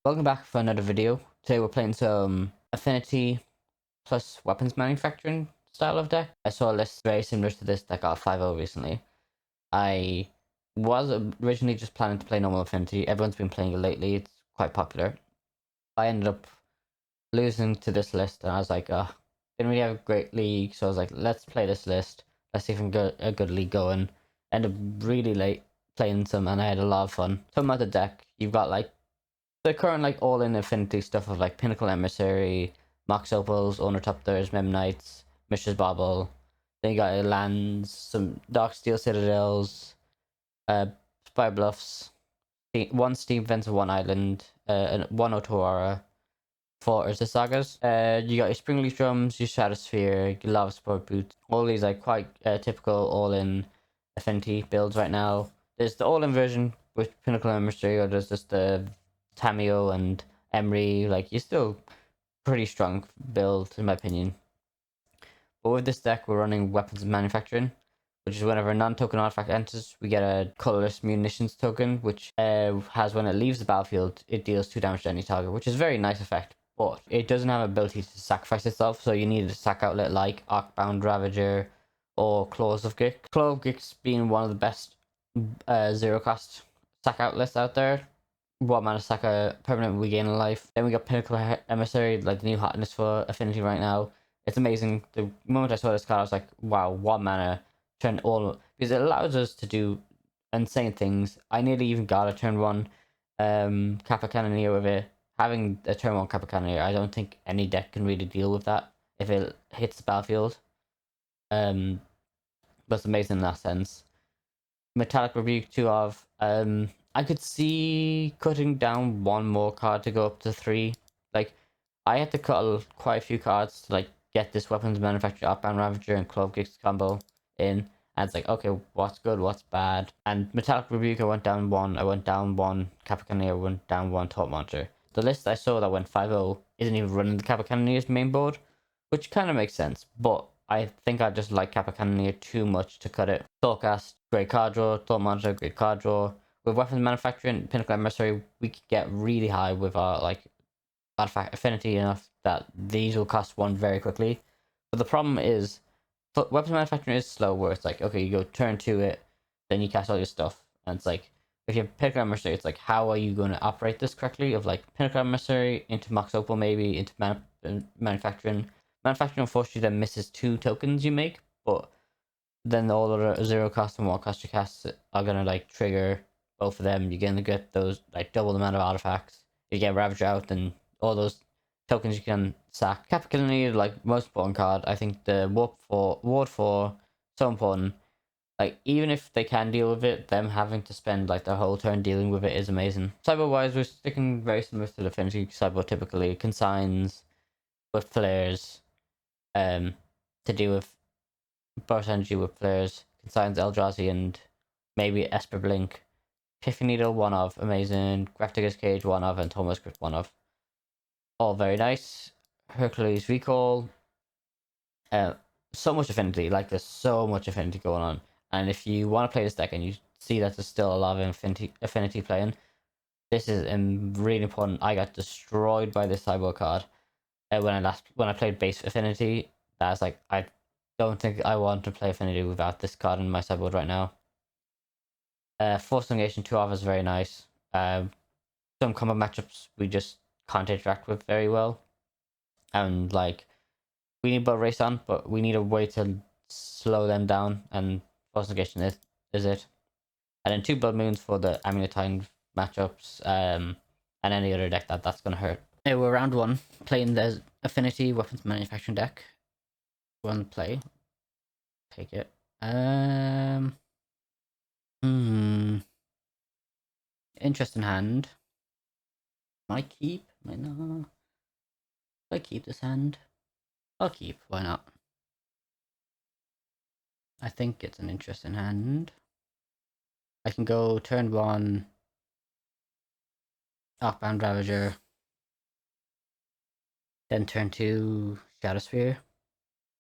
Welcome back for another video. Today we're playing some Affinity plus Weapons Manufacturing style of deck. I saw a list very similar to this that got 5-0 recently. I was originally just planning to play normal Affinity. Everyone's been playing it lately. It's quite popular. I ended up losing to this list and I was like, didn't really have a great league. So I was like, let's play this list. Let's see if we can get a good league going. Ended up really late playing some and I had a lot of fun. Talking about the deck, you've got like the current all-in Affinity stuff of like Pinnacle Emissary, Mox Opals, Owner Top Thirds, Mem Knights, Mishra's Bauble. Then you got lands, some Dark Steel Citadels, Spire Bluffs, one Steam Fence and one Island, and one Otawara, four Urza Sagas. You got your Springleaf Drums, your Shadow Sphere, your Lava Sport Boots. All these like quite typical all-in Affinity builds right now. There's the all-in version with Pinnacle Emissary, or there's just the Tamio and Emery. Like, you're still pretty strong build in my opinion. But with this deck, we're running Weapons Manufacturing, which is whenever a non-token artifact enters, we get a colorless munitions token, which has when it leaves the battlefield, it deals 2 damage to any target, which is a very nice effect. But it doesn't have ability to sacrifice itself, so you need a sack outlet like Arcbound Ravager or Claws of Grix. Claw of Grix being one of the best zero cost sack outlets out there. What mana sack a permanent regain in life. Then we got Pinnacle Emissary, like the new hotness for Affinity right now. It's amazing. The moment I saw this card, I was like, wow, what mana. Turn all, because it allows us to do insane things. I nearly even got a turn 1 Kappa Cannoneer with it. Having a turn 1 Kappa Cannoneer, I don't think any deck can really deal with that if it hits the battlefield. But it's amazing in that sense. Metallic Rebuke 2 of. I could see cutting down one more card to go up to 3. Like, I had to cut quite a few cards to like get this Weapons Manufacturer Outbound Ravager and Claw of Grix combo in. And it's like, okay, what's good, what's bad? And Metallic Rebuke, I went down 1. I went down 1 Kappa Cannoneer, I went down 1 Taunt Monster. The list I saw that went 5-0 isn't even running the Kappa Cannoneer's main board, which kind of makes sense. But I think I just like Kappa Cannoneer too much to cut it. Thoughtcast, great card draw. Thought Monitor, great card draw. With Weapons Manufacturing, Pinnacle Emissary, we can get really high with our like artifact affinity enough that these will cost 1 very quickly. But the problem is, Weapons Manufacturing is slow, where it's like, okay, you go turn 2 it, then you cast all your stuff. And it's like, if you have Pinnacle Emissary, it's like, how are you going to operate this correctly? Of like, Pinnacle Emissary into Mox Opal, maybe, into Manufacturing. Manufacturing, unfortunately, then misses 2 tokens you make, but then all the 0 cost and 1 cost you cast are gonna like trigger both of them. You're gonna get those like double the amount of artifacts. You get Ravager out, and all those tokens you can sack. Capital need like most important card. I think the Ward 4 so important. Like, even if they can deal with it, them having to spend like their whole turn dealing with it is amazing. Cyber wise, we're sticking very similar to the Affinity Cyber typically. Consigns with flares, to deal with burst energy with flares. Consigns Eldrazi and maybe Esper Blink. Piffy Needle, 1 of, amazing. Grafdigger's Cage, 1 of, and Thomas Crypt, 1 of. All very nice. Hercules Recall. So much affinity, like there's so much affinity going on. And if you want to play this deck and you see that there's still a lot of affinity playing, this is really important. I got destroyed by this cyborg card when I played base affinity. That's like, I don't think I want to play affinity without this card in my sideboard right now. Force Negation 2 of is very nice. Some combo matchups we just can't interact with very well. And like, we need Boat Race on, but we need a way to slow them down, and Force Negation is it. And then 2 Blood Moons for the Amuletine matchups, and any other deck that's gonna hurt. Hey, we're round 1, playing the Affinity Weapons Manufacturing deck. 1 play. Take it. Interesting hand. Might keep, might not. I keep this hand. I'll keep, why not? I think it's an interesting hand. I can go turn 1 Arcbound Ravager, then turn 2 Shadow Sphere.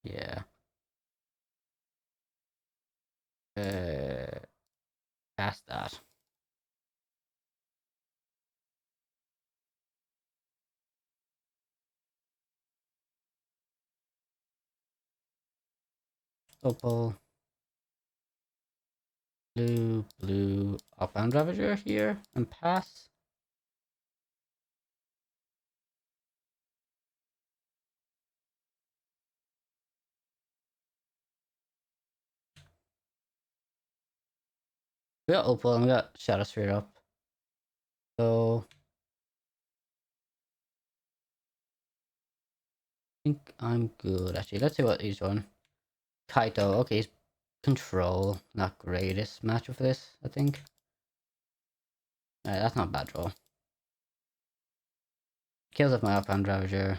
Yeah. Cast that. Opal. Blue, Upbound Ravager here, and pass. We got Opal and we got Shadow Sphere up. So I think I'm good actually. Let's see what he's on. Kaito, okay, he's Control. Not greatest matchup for this, I think. Alright, that's not a bad draw. Kills off my Upbound Ravager.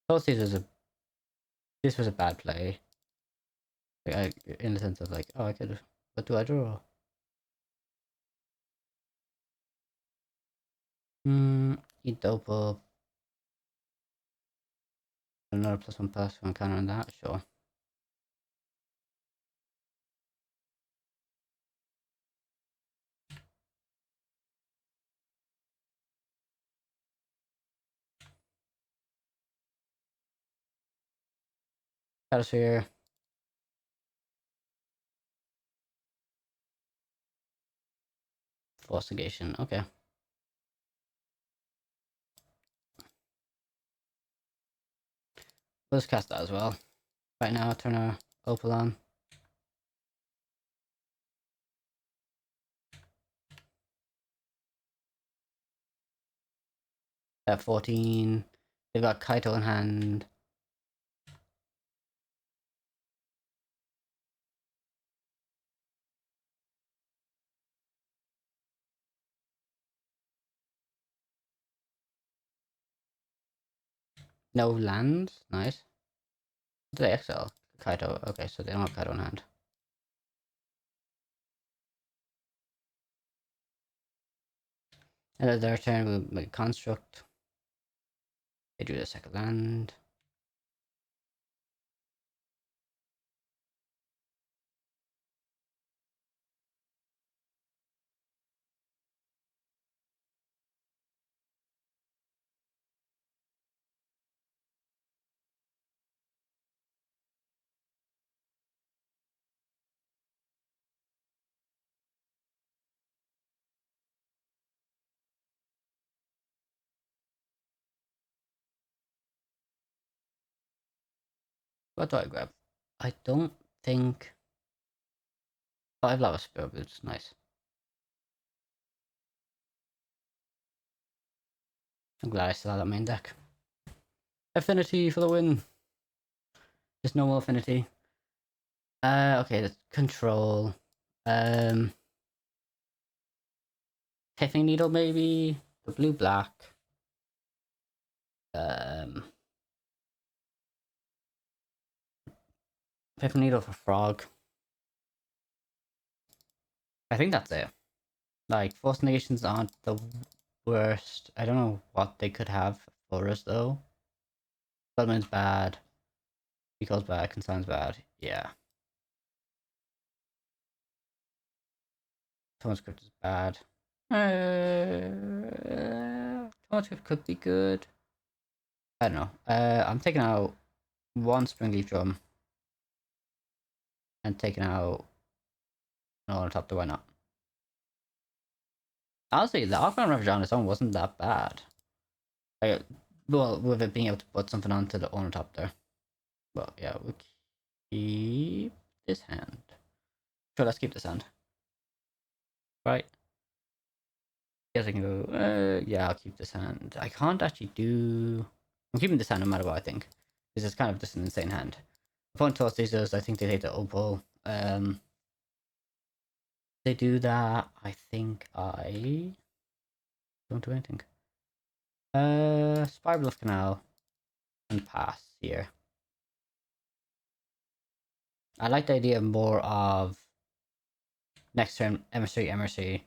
Thought this was a bad play. Like, in the sense of like, oh I could, what do I draw? Eat Opal. Another +1/+1 counter on that, sure. Shadow Sphere. Force Negation, okay. Let's cast that as well. Right now, turn our Opal on. At 14. They've got Kaito in hand. No lands. Nice. Do they exile Kaito? Okay, so they don't have Kaito in hand. And at their turn, we'll make Construct. They do the second land. What do I grab? I don't think... Oh, I have Lava Spear Boots. Nice. I'm glad I still have that main deck. Affinity for the win. Just normal Affinity. Okay, that's Control. Tiffany Needle maybe? The blue-black. Tiffany Needle for Frog. I think that's it. Like, Force Nations aren't the worst. I don't know what they could have for us though. Spellman's bad. Equals bad. Concern's bad. Yeah. Tone Script is bad. Tone Script could be good. I don't know. I'm taking out one Springleaf Drum. And taking out no on top, do why not? Honestly, the Archon Ravager on its own wasn't that bad. Like, well, with it being able to put something onto the on top there. But yeah, we'll keep this hand. Sure, let's keep this hand. Right. Guess I can go, yeah, I'll keep this hand. I can't actually do... I'm keeping this hand no matter what, I think. This is kind of just an insane hand. Opponent toss these, I think they take the Opal. They do that, I think I... don't do anything. Spiral of Canal. And pass here. I like the idea more of next turn Emissary,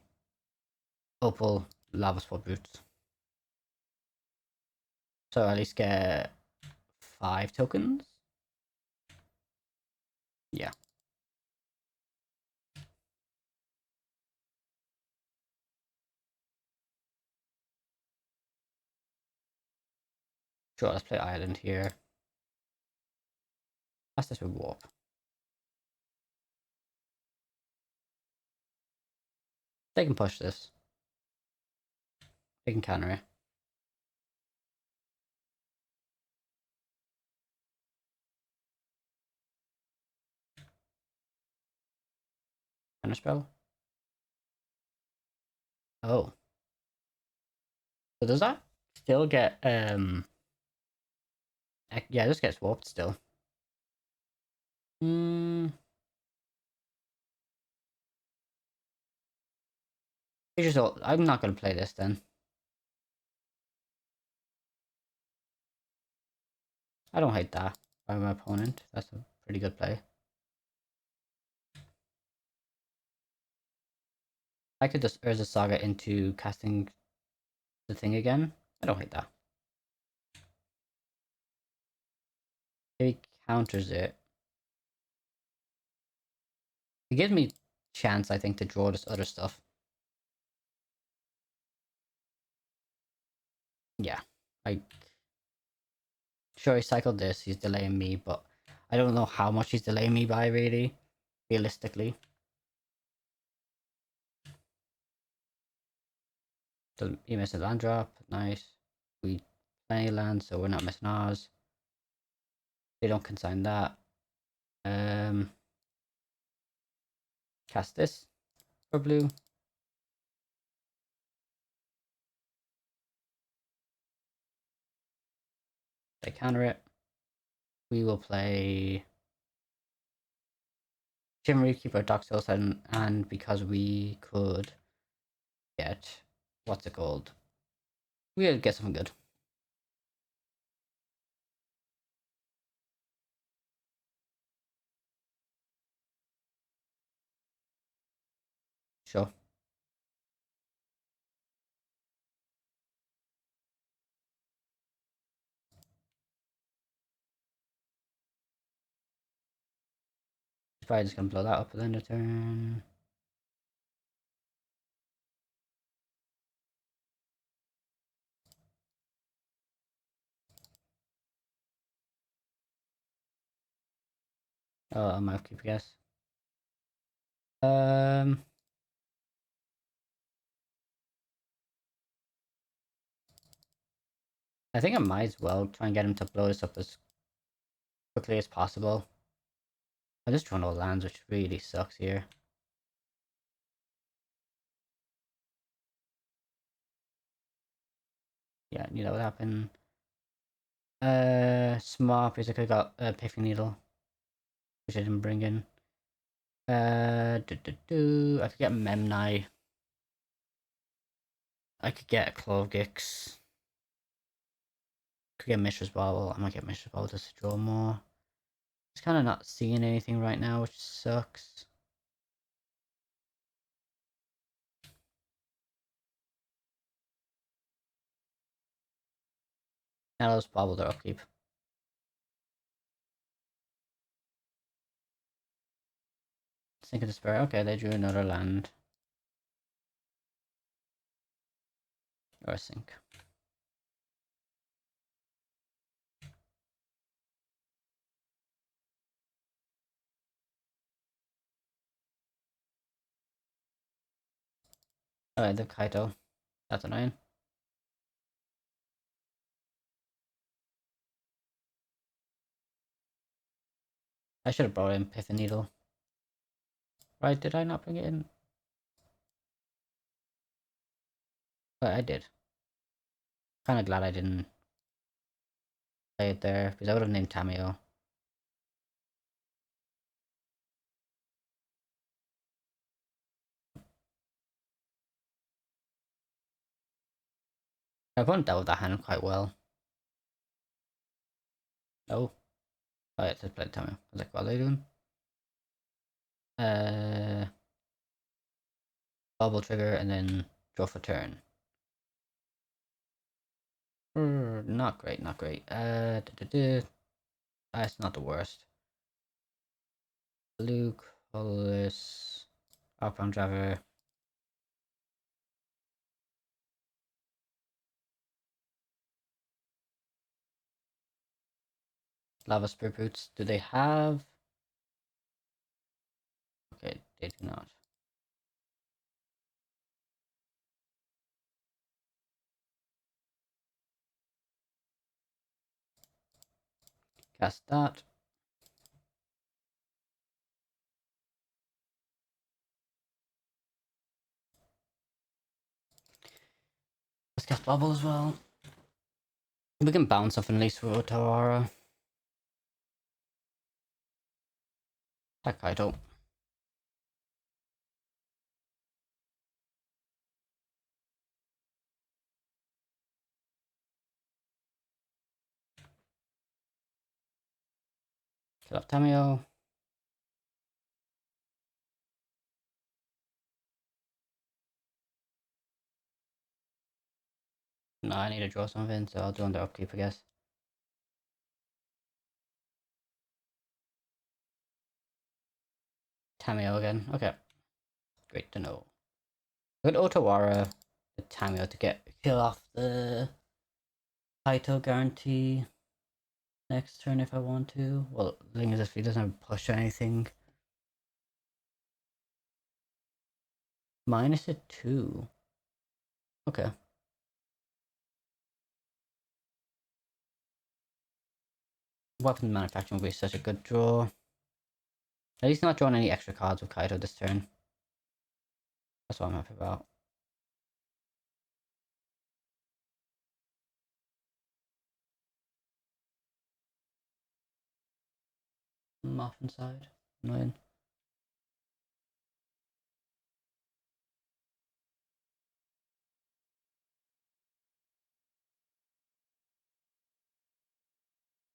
Opal, Lava Sport Boots. So at least get 5 tokens. Yeah. Sure, let's play Island here. That's this with Warp. They can push this. They can counter it. Counter spell. Oh. So does that still get yeah, this gets warped still. Hmm. I'm not gonna play this then. I don't hate that by my opponent. That's a pretty good play. I could just Urza Saga into casting the thing again. I don't hate that. He counters it. It gives me chance, I think, to draw this other stuff. Yeah. Like, sure, he cycled this. He's delaying me, but I don't know how much he's delaying me by, really. Realistically. So he missed a land drop. Nice. We plenty of land, so we're not missing ours. They don't consign that. Cast this for blue. They counter it. We will play Shimmery, keep our Doxels, and because we could get what's it called? We'll get something good. Sure. Probably just gonna blow that up at the end of turn. Oh, I might have to keep a guess. I think I might as well try and get him to blow this up as quickly as possible. I'm just trying to lands, which really sucks here. Yeah, knew that would happen. Smart, because I could have got a Epiphany Needle, which I didn't bring in. I could get Memnai. I could get a Clovgix. Could get Mishra's Bauble. I might get Mishra's Bauble just to draw more. Just kind of not seeing anything right now, which sucks. Now those Bauble their upkeep. Sink of Despair. Okay, they drew another land. Or a sink. Alright, the Kaito. That's annoying. I should have brought in Epiphany Needle. Right, did I not bring it in? But I did. Kind of glad I didn't play it there, because I would have named Tamio. My opponent dealt with that hand quite well. Oh. Oh yeah, just played Tamio. I was like, what are they doing? Bubble trigger and then draw for turn. Not great, not great. That's not the worst. Blue, colorless, outbound driver. Lava Spirit Roots. Do they have? Okay, they do not. Cast that. Let's cast Bubble as well. We can bounce off at least with Otawara. Attack Kaito. Kill off Tamio. No, I need to draw something, so I'll do under upkeep, I guess. Tamio again. Okay. Great to know. Good Otawara with Tamio to get kill off the Kaito guarantee next turn if I want to. Well, the thing is, if he doesn't push anything. Minus a 2. Okay. Weapon Manufacturing will be such a good draw. At least not drawing any extra cards with Kaito this turn. That's what I'm happy about. I'm off inside. Annoying.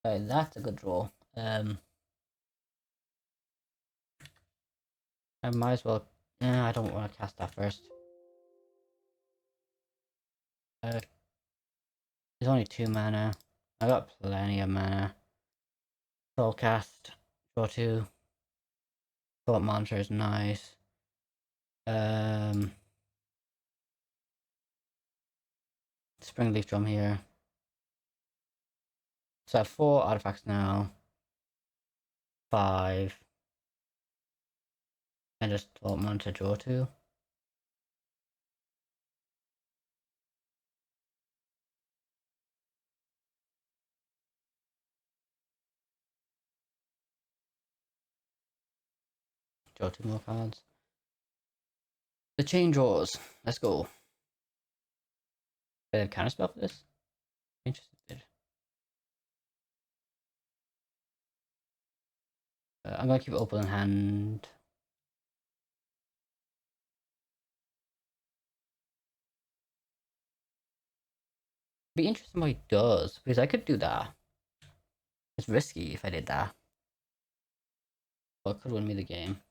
Okay, that's a good draw. I might as well. I don't want to cast that first. There's only 2 mana. I got plenty of mana. Full cast. Draw 2. Thought Monitor is nice. Springleaf Drum here. So I have 4 artifacts now. 5. And just Thought Monitor, draw 2. Draw 2 more cards. The chain draws. Let's go. Did I counter spell for this? Interested. I'm gonna keep Opal in hand. Be interesting what he does, because I could do that. It's risky if I did that. But it could win me the game.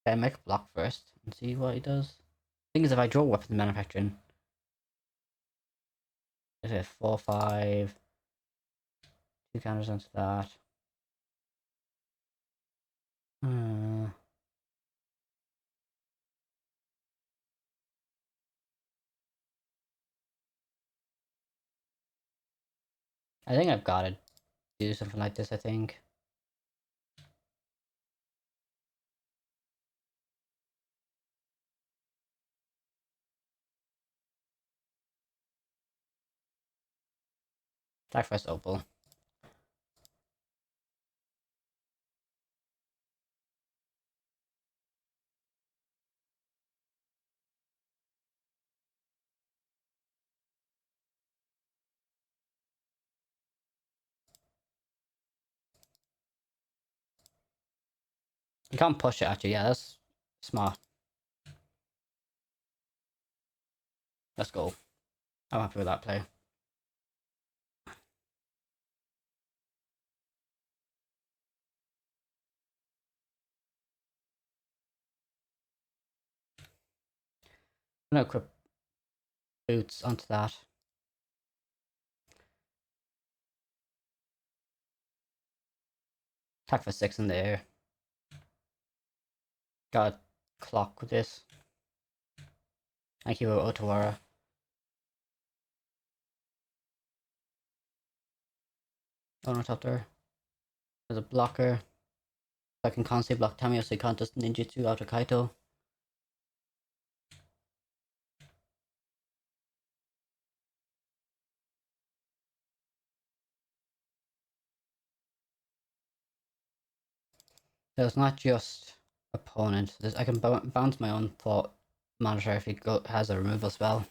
Okay, make a block first and see what he does. Thing is, if I draw Weapons Manufacturing, it's a 4/5. 2 counters onto that. I think I've got to do something like this, I think. Attack first Opal. You can't push it at you, yeah, that's smart. Let's go. I'm happy with that play. I'm gonna equip boots onto that. Attack for 6 in the air. Got clock with this. Thank you, Otawara. on top there. There's a blocker. I can constantly block Tamio so you can't just ninjutsu out of Kaito. So it's not just opponent. I can bounce my own thought monitor if he has a removal spell.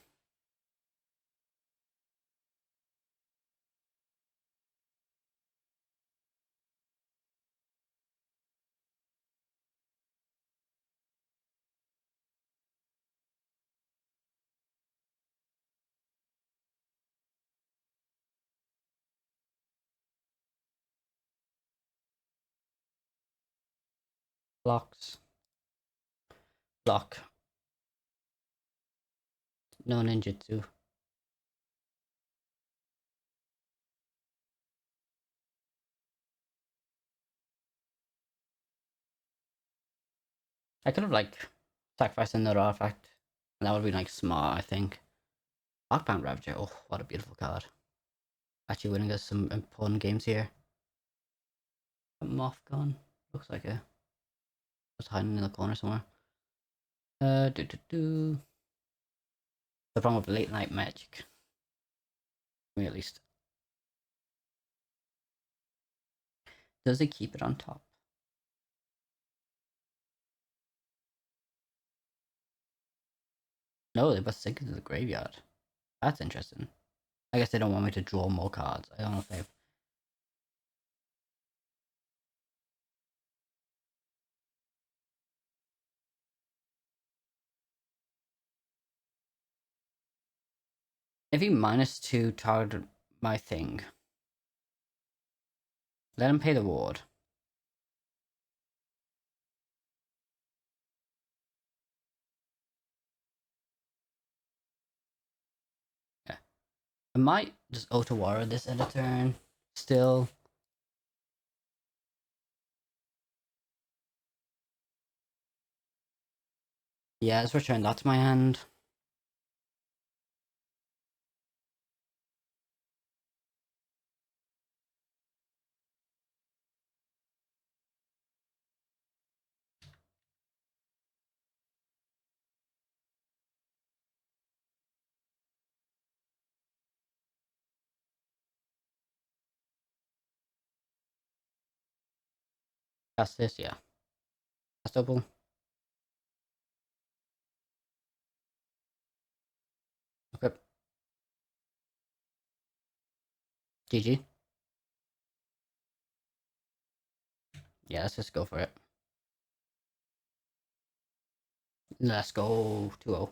Blocks. Block. No ninjutsu. I could have like sacrificed another artifact. And that would be like smart, I think. Lockbound Ravager. Oh, what a beautiful card. Actually winning us some important games here. A moth gun. Looks like it. Just hiding in the corner somewhere. The problem with late night magic. Me at least. Does he keep it on top? No, they must sink into the graveyard. That's interesting. I guess they don't want me to draw more cards. I don't know if they've... If he -2 target my thing, let him pay the ward. Yeah. I might just Otawara this end of turn. Still. Yeah, let's return that to my hand. Cast this, yeah. Cast double. Okay. GG. Yeah, let's just go for it. Let's go 2-0.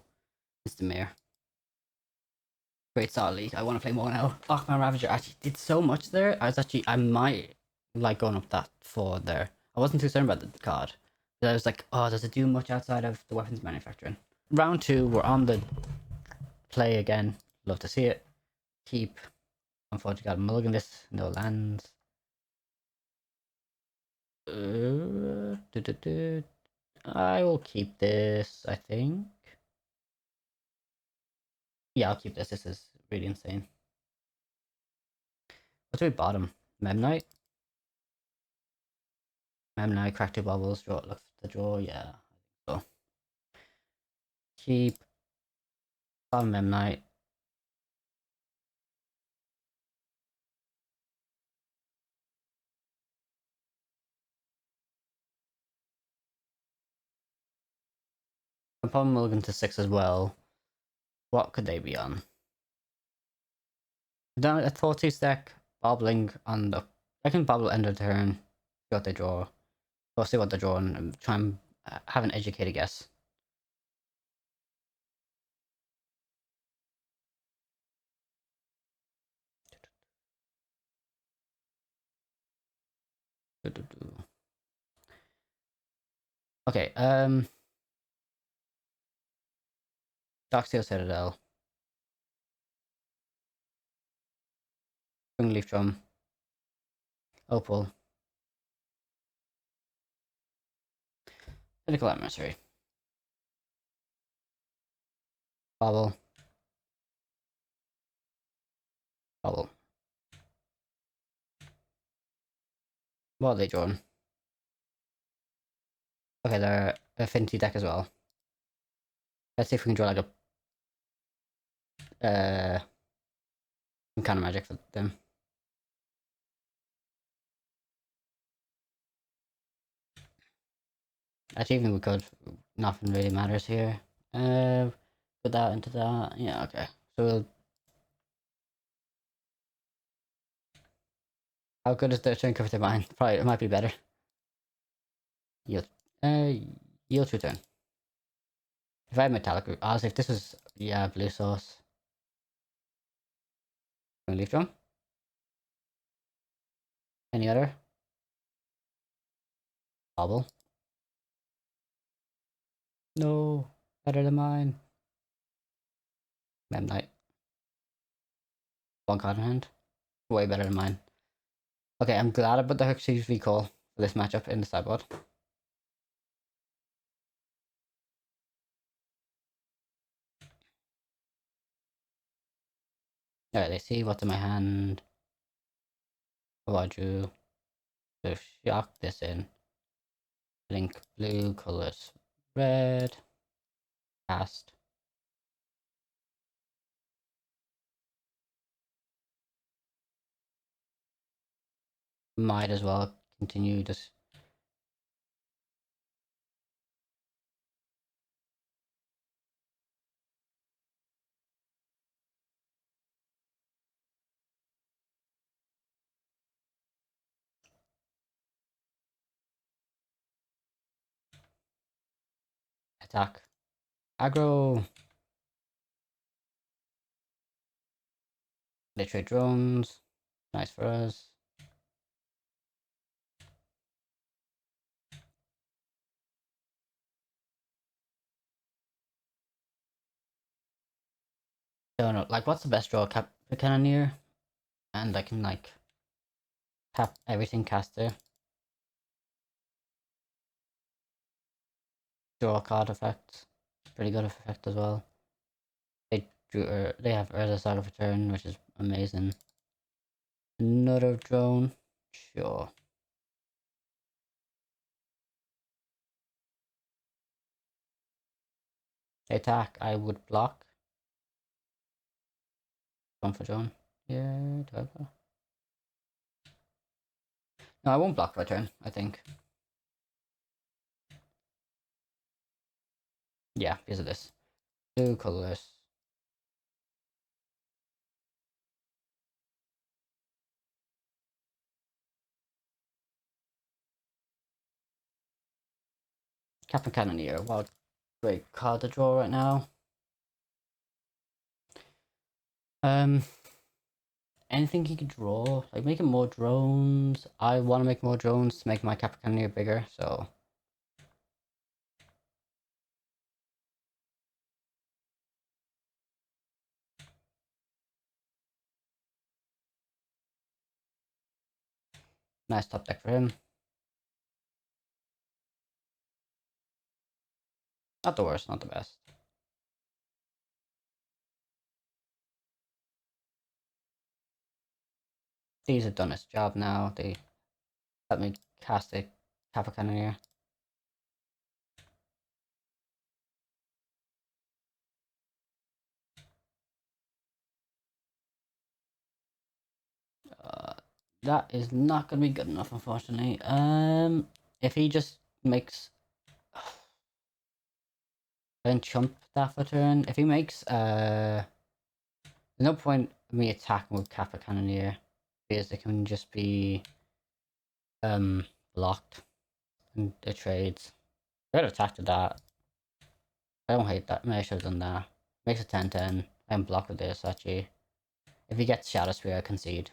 It's Dimir. Great start, League. I want to play more now. Lockman Ravager actually did so much there. I might like going up that forward there. I wasn't too certain about the card. But I was like, oh, does it do much outside of the weapons manufacturing? Round 2, we're on the play again. Love to see it. Keep. Unfortunately, got a mulligan this. No lands. I will keep this, I think. Yeah, I'll keep this. This is really insane. What do we bottom? Memnite? Memnite, crack 2 bubbles, draw, look for the draw, yeah. So keep bottom Memnite. I'm probably mulligan to 6 as well. What could they be on? Done a 4-2 stack, bobbling on the... I can bobble end of turn, see what they draw. Or see what they draw and try and have an educated guess. Okay, Darksteel Citadel. Spring Leaf Drum. Opal. Critical Emissary. Bobble. Bobble. What are they drawing? Okay, they're Affinity deck as well. Let's see if we can draw like a some kind of magic for them. Actually, even we could. Nothing really matters here. Put that into that. Yeah, okay. So we'll... How good is the turn cover to mine? Probably it might be better. Yield. Uh, yield to turn. If I had metallic, honestly, if this was blue sauce. Can we leave drum? Any other? Bobble. No, better than mine. Mem Knight. One card in hand. Way better than mine. Okay, I'm glad I put the Grixis recall for this matchup in the sideboard. Alright, let's see what's in my hand. Oh, I drew. So shock this in. Blink blue, colors red. Cast. Might as well continue this. Attack. Aggro. They trade drones. Nice for us. Don't know, like, what's the best draw? Cap the Cannoneer, and I can like tap everything caster. Draw card effect. Pretty good effect as well. They drew. They have Urza Saga for turn, which is amazing. Another drone. Sure. They attack. I would block. One for drone. Yeah. Do I block? No, I won't block for a turn. I think. Yeah, because of this. Two colorless. Captain Cannoneer. What great card to draw right now. Anything he could draw, like making more drones. I want to make more drones to make my Captain Cannoneer bigger. So nice top deck for him. Not the worst, not the best. These have done its job now. They let me cast a Kappa Cannoneer. That is not gonna be good enough, unfortunately. If he just makes, then chump that for turn. If he makes, there's no point me attacking with Kappa Cannoneer because they can just be, blocked in the trades. I could have attacked with that. I don't hate that. Maybe I should have done that. Makes a 10-10. I'm blocked with this actually. If he gets Shadow Spear, I concede.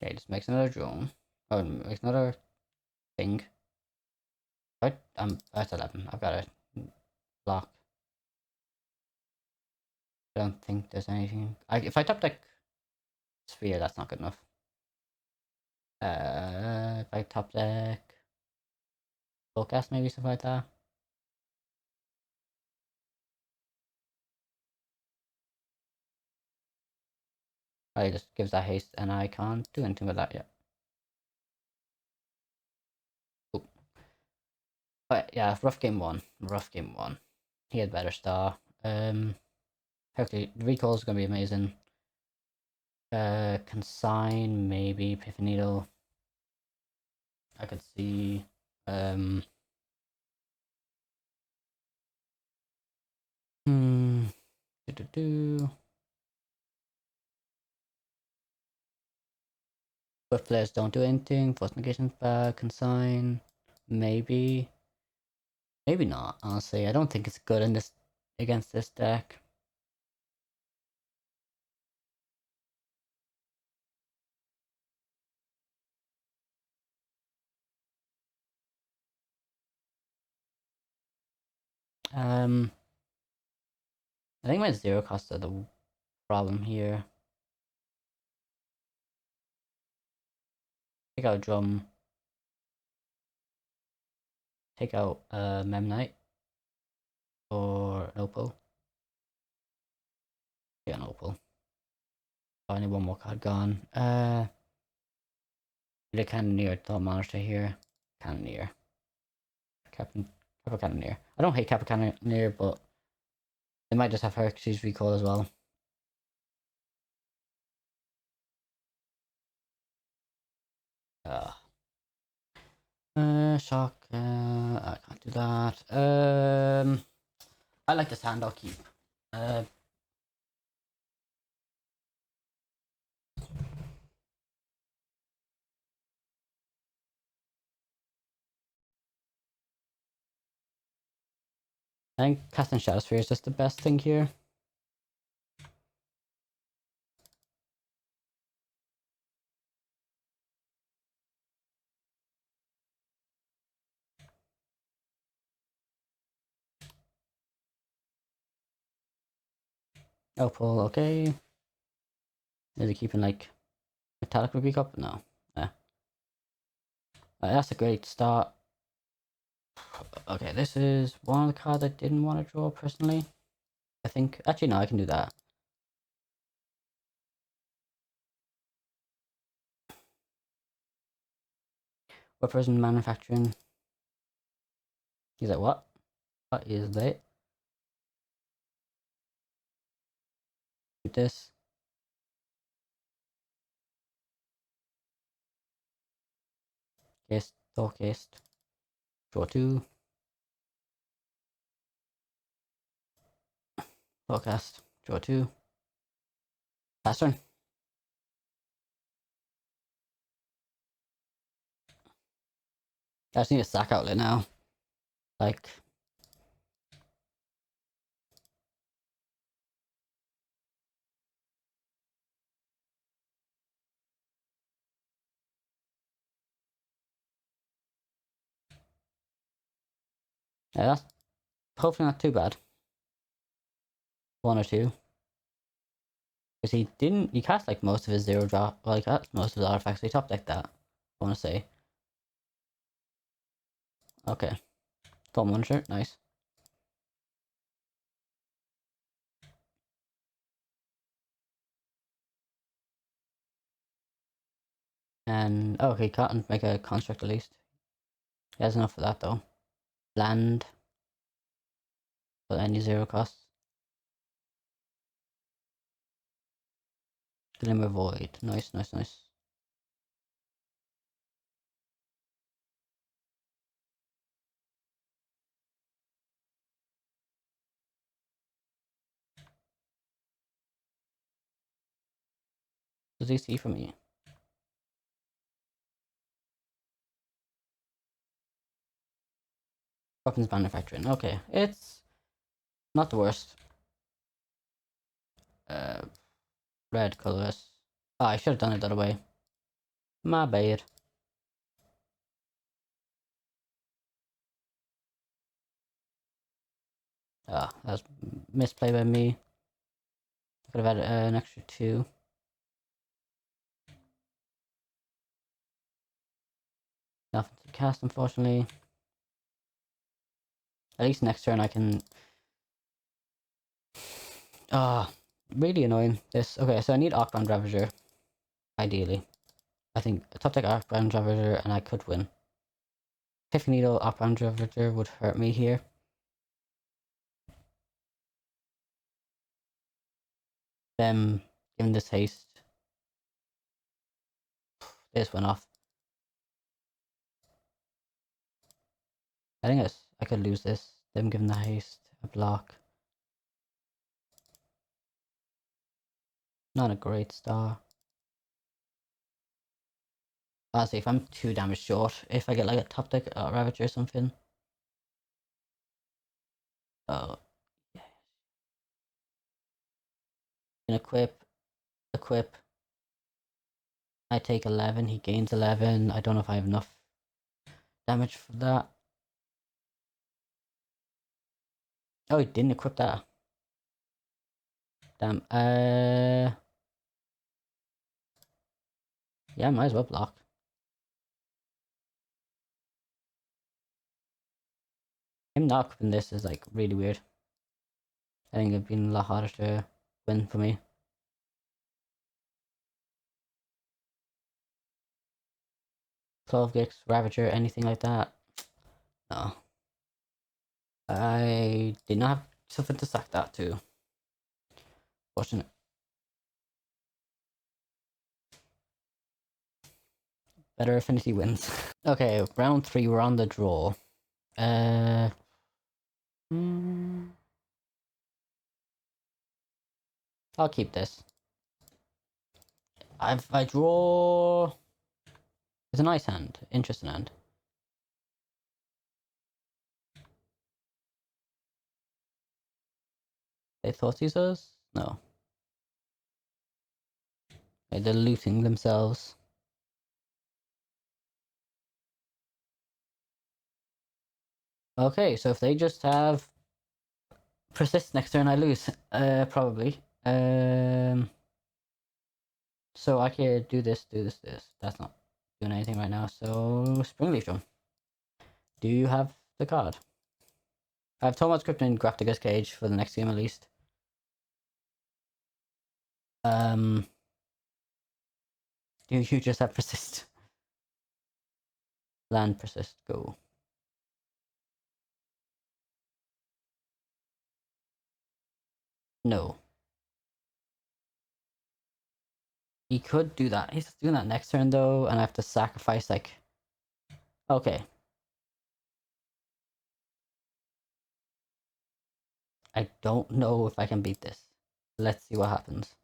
Okay, just makes another drone. Oh, makes another thing. I'm at 11. I've got a block. I don't think there's anything. If I top deck Sphere, that's not good enough. If I top deck Forecast, maybe something like that. Probably just gives that haste, and I can't do anything with that yet. Oop. But yeah, rough game one. Rough game one. He had better star. Hopefully, the recall is gonna be amazing. Consign, maybe Pithing Needle. I could see. Hmm. Both players don't do anything. Force negation's bad. Consign, maybe. Maybe not. Honestly, I don't think it's good in this against this deck. I think my zero costs are the problem here. Take out drum. Take out Memnite or an Opal. Yeah, an Opal. Oh, I need one more card gone. Need a Cannoneer, Thought Monitor here. Cannoneer. Kappa Cannoneer. I don't hate Kappa Cannoneer, but they might just have Xyz recall as well. Shock. I can't do that. I like this hand. I'll keep. I think casting Shadow Sphere is just the best thing here. Opal, okay. Is he keeping like Metallic Ruby Cup? No. That's a great start. Okay, this is one of the cards I didn't want to draw personally. I think. Actually, no, I can do that. What person manufacturing? He's like, what? What is that? Do this. Cast, cast. Draw two. Cast. Draw two. Pass turn. I just need a sack outlet now. Like. Yeah, that's hopefully not too bad. One or two. Because he cast like most of his zero drop, well, he cast most of his artifacts, so he top decked that, I want to say. Okay. Thought Monitor, nice. And, oh, okay, can't make a construct at least. He has enough for that though. Land. For any zero costs. Glimmer Void, nice, nice, nice. What does he see from me? Weapons Manufacturing, okay. It's not the worst. Red colors. Oh, I should have done it the other way. My bad. Ah, that's misplay by me. I could have added an extra two. Nothing to cast, unfortunately. At least next turn I can... Ah, really annoying. This. Okay, so I need Arcbound Ravager. Ideally. I think top deck Arcbound Ravager and I could win. Tiffany Needle Arcbound Ravager would hurt me here. Them giving this haste. This went off. I think I could lose this. Them giving the haste. A block. Not a great start. Honestly, if I'm 2 damage short, if I get like a top deck Ravager or something. Oh, yeah. Equip. I take 11, he gains 11. I don't know if I have enough damage for that. Oh, he didn't equip that. Damn. Yeah, might as well block. Him not equipping this is like really weird. I think it'd been a lot harder to win for me. Twelve Gix, Ravager, anything like that? No. I did not have something to sack that too. Fortunate. Better Affinity wins. Okay, round 3, we're on the draw. I'll keep this. I draw. It's a nice hand, interesting hand. They thought users? No. Okay, they're looting themselves. Okay, so if they just have persist next turn, I lose. Probably. So I could do this. That's not doing anything right now. So Springleaf Drum. Do you have the card? I have Tomad's Crypt in Graftiger's Cage for the next game at least. Do you just have persist? Land persist, go. No. He could do that. He's doing that next turn though, and I have to sacrifice like. Okay. I don't know if I can beat this. Let's see what happens.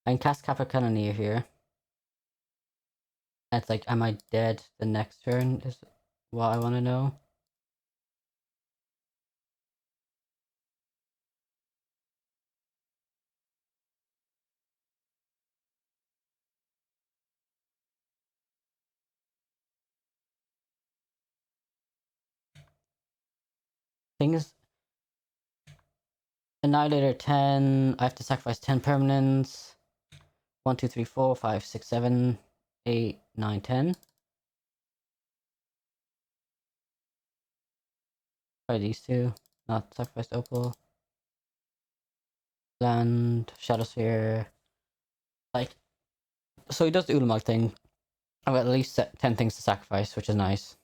I can cast Kappa Cannoneer here. It's like, am I dead the next turn is what I want to know. Things. Annihilator 10. I have to sacrifice 10 permanents. 1, 2, 3, 4, 5, 6, 7, 8, 9, 10. Try these two. Not sacrificed Opal. Land, Shadowsphere. Like, so he does the Ulamog thing. I've got at least 10 things to sacrifice, which is nice.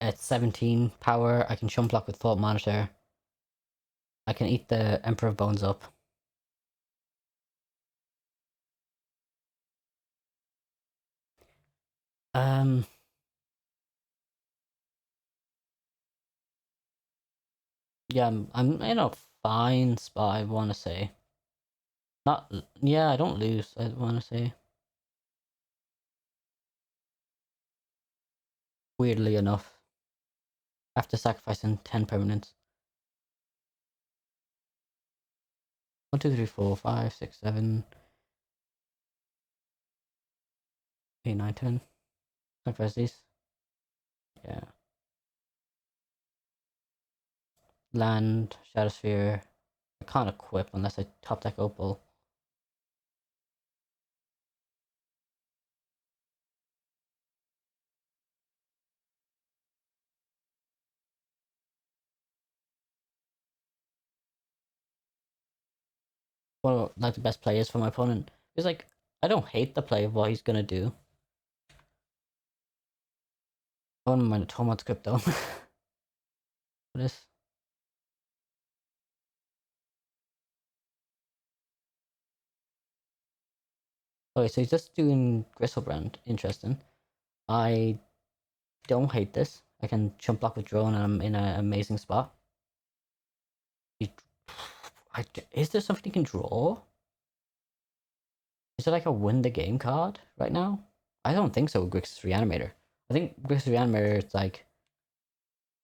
It's 17 power. I can chump block with Thought Monitor. I can eat the Emperor of Bones up. Yeah, I'm in a fine spot, I want to say. Not, yeah, I don't lose, I want to say. Weirdly enough. After sacrificing 10 permanents. 1, 2, 3, 4, 5, 6, 7, 8, 9, 10. Sacrifice these. Yeah. Land, Shadow Sphere. I can't equip unless I top deck Opal. What like the best play is for my opponent? It's like I don't hate the play of what he's gonna do. I wouldn't mind a Tomod script though. For this. Okay, so he's just doing Gristlebrand. Interesting. I don't hate this. I can chump block with drone and I'm in an amazing spot. Is there something he can draw? Is it like a win the game card right now? I don't think so with Grixis Reanimator. I think Grixis Reanimator is like,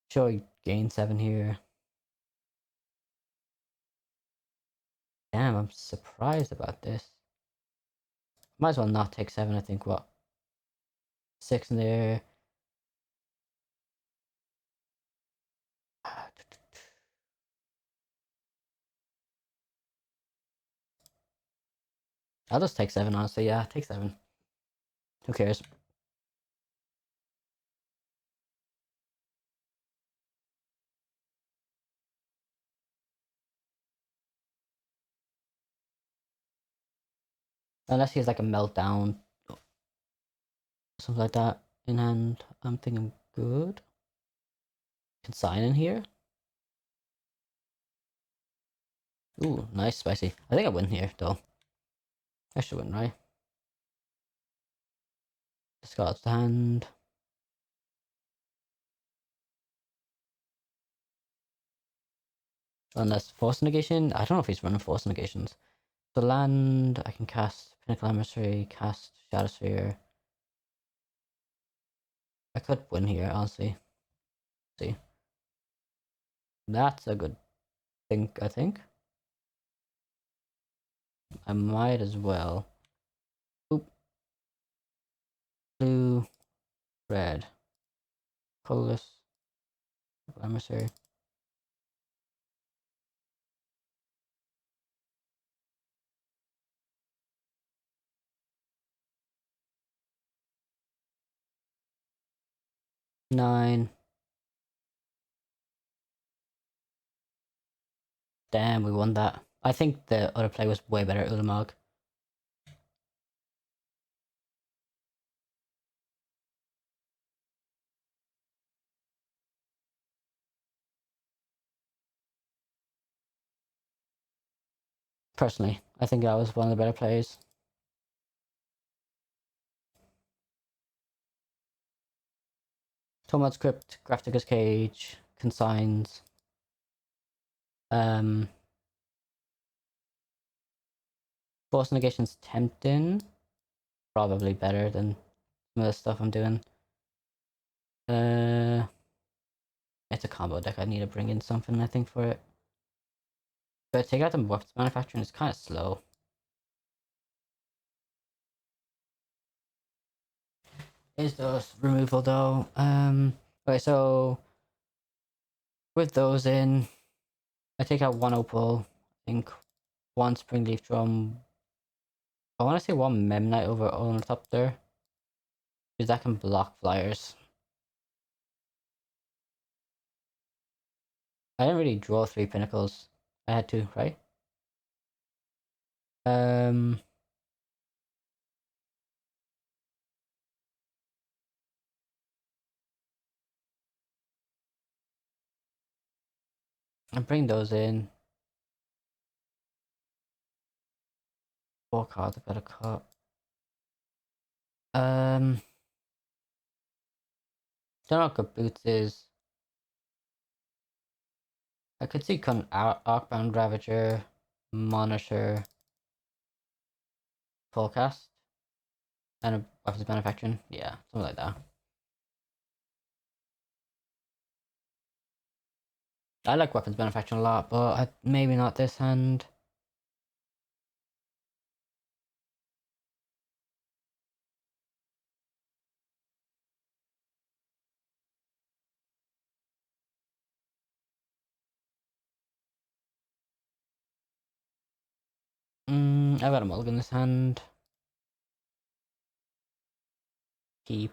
sure, you gain 7 here. Damn, I'm surprised about this. Might as well not take 7, I think. What? 6 in there. I'll just take 7, honestly. Yeah, take 7. Who cares? Unless he has like a meltdown, something like that in hand. I'm thinking good. Can sign in here. Ooh, nice, spicy. I think I win here, though. I should win, right? Discards the hand. Unless Force Negation. I don't know if he's running Force Negations. So land, I can cast Pinnacle Emissary, cast Shadow Sphere. I could win here, honestly. See. That's a good thing, I think. I might as well. Oop. Blue, red. Colorless. Emissary. Nine. Damn, we won that. I think the other play was way better, Ulamog. Personally, I think that was one of the better plays. Tomod Script, Graphica's Cage, Consigns. Force Negation's tempting. Probably better than some of the stuff I'm doing. It's a combo deck. I need to bring in something, I think, for it. But take out the weapons manufacturing is kind of slow. Is those removal though? Okay, so with those in, I take out 1 opal. I think 1 springleaf drum. I want to say 1 memnite over on the top there, because that can block flyers. I didn't really draw 3 pinnacles. I had to, right? I bring those in. 4 cards I gotta cut. Don't know what good boots is. I could see Arcbound Ravager, Monitor. Forecast and weapons manufacturing. Yeah, something like that. I like weapons manufacturing a lot, but maybe not this hand. I've got a mulligan this hand. Keep.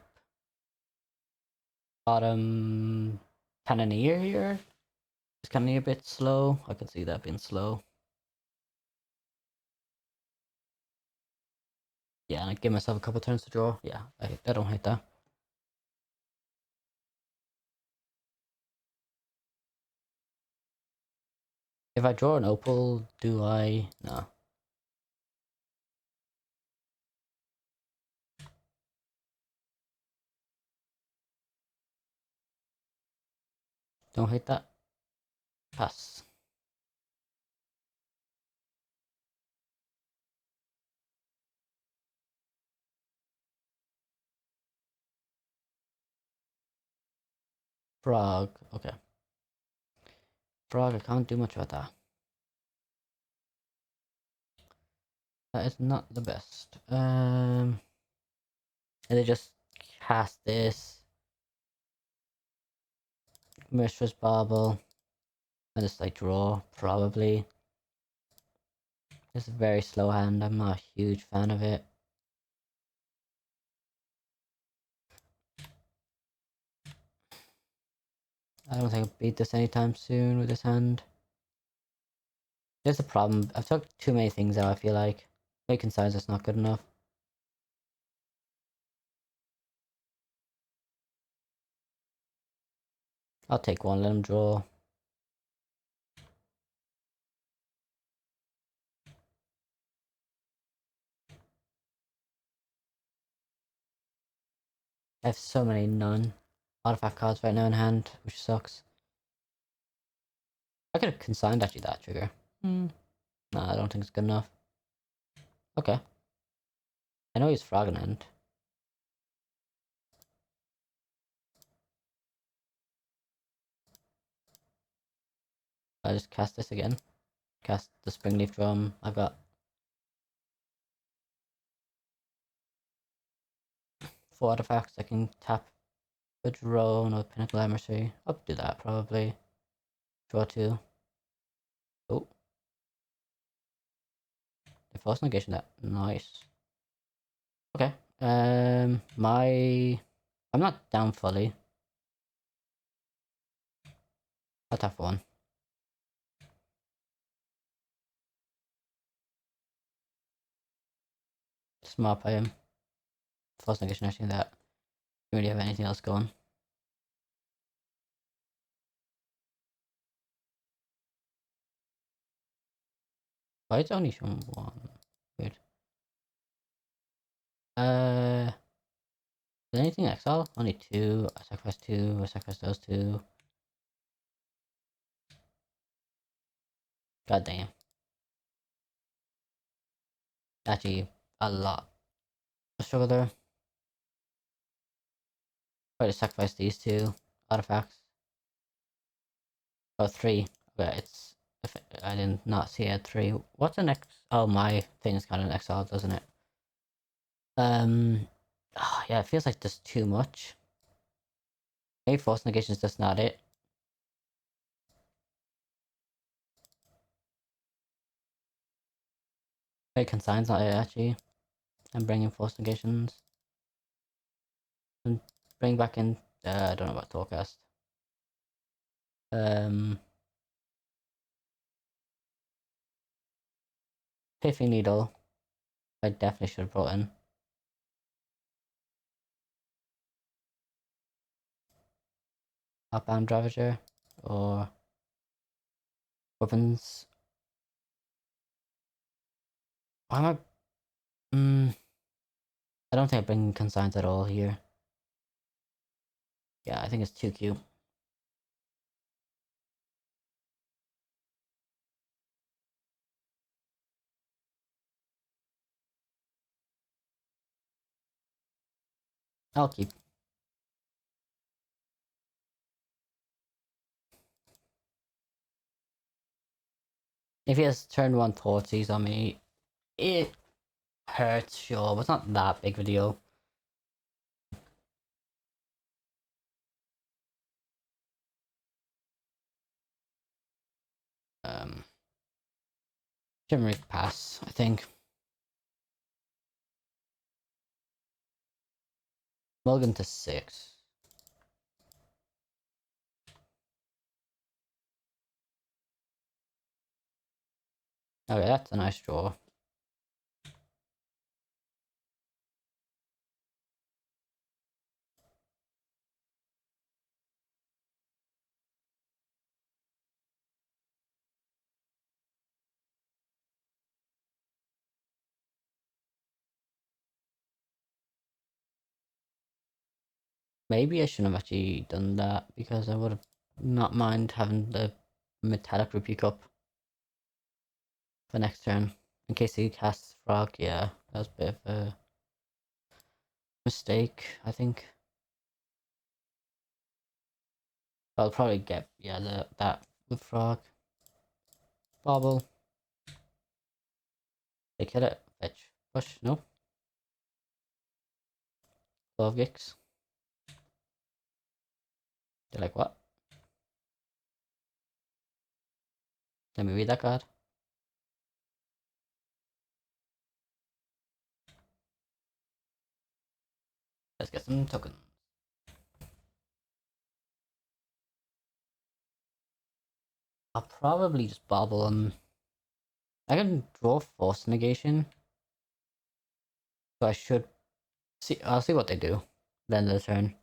Bottom Cannoneer here. Is Cannoneer a bit slow? I can see that being slow. Yeah, and I give myself a couple turns to draw. Yeah, I don't hate that. If I draw an opal, do I? No. Don't hate that. Pass. Frog. Okay. Frog, I can't do much about that. That is not the best. And they just cast this. Mistress Bauble. And just like draw, probably. It's a very slow hand. I'm not a huge fan of it. I don't think I'll beat this anytime soon with this hand. There's a problem. I've took too many things out, I feel like. Making size is not good enough. I'll take one, let him draw. I have so many none artifact cards right now in hand, which sucks. I could have consigned actually that trigger. Nah, I don't think it's good enough. Okay. I know he's frogging end. I just cast this again. Cast the Springleaf Drum. I've got 4 artifacts. I can tap a drone or Pinnacle Emissary. I'll do that probably. Draw 2. Oh. The force negation that. Nice. Okay. I'm not down fully. I'll tap 1. Smart by him. Force negation actually that. Don't really have anything else going. Why it's only showing 1? Weird. Is anything exile? Only 2. I sacrifice 2. I sacrifice those 2. God damn. Actually, a lot of struggle there. Try to sacrifice these 2 artifacts. Oh, 3. Okay, it's. I did not see it. 3. What's the next? Oh, my thing is kind of an exile, doesn't it? Oh, yeah, it feels like there's too much. Maybe force negation is just not it. Maybe consign's not it actually. I'm bringing force negations. And bring back in. I don't know about Torcast. Piffy Needle. I definitely should have brought in. Outbound Ravager. Or weapons. Why am I? I don't think I bring consigns at all here. Yeah, I think it's too cute. I'll keep. If he has turn 1 Thoughtseize on me, it hurts, sure, but it's not that big of a deal. Shimmering pass, I think. Mulligan to 6. Okay, that's a nice draw. Maybe I shouldn't have actually done that because I would have not mind having the metallic repeat up for next turn. In case he casts frog, yeah, that was a bit of a mistake, I think. I'll probably get, yeah, that with frog. Bobble. They kill it. Fetch. Push. No. 12 gigs. They're like, what? Let me read that card. Let's get some tokens. I'll probably just bobble them. I can draw force negation. So I should see. I'll see what they do. Then the turn.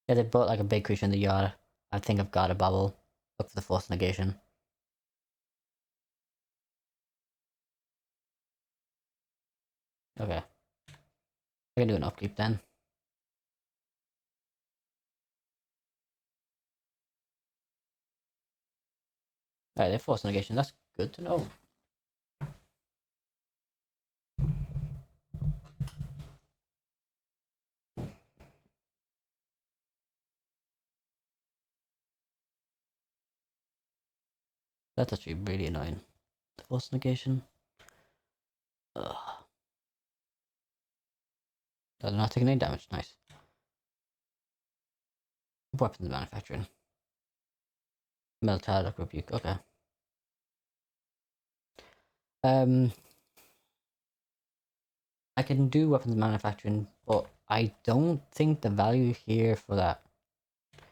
Yeah, they bought like a big creature in the yard. I think I've got a bubble. Look for the force negation. Okay. I can do an upkeep then. Alright, they have force negation. That's good to know. That's actually really annoying. The force negation. Ugh. They're not taking any damage. Nice. Weapons manufacturing. Metallic rebuke. Okay. I can do weapons manufacturing, but I don't think the value here for that.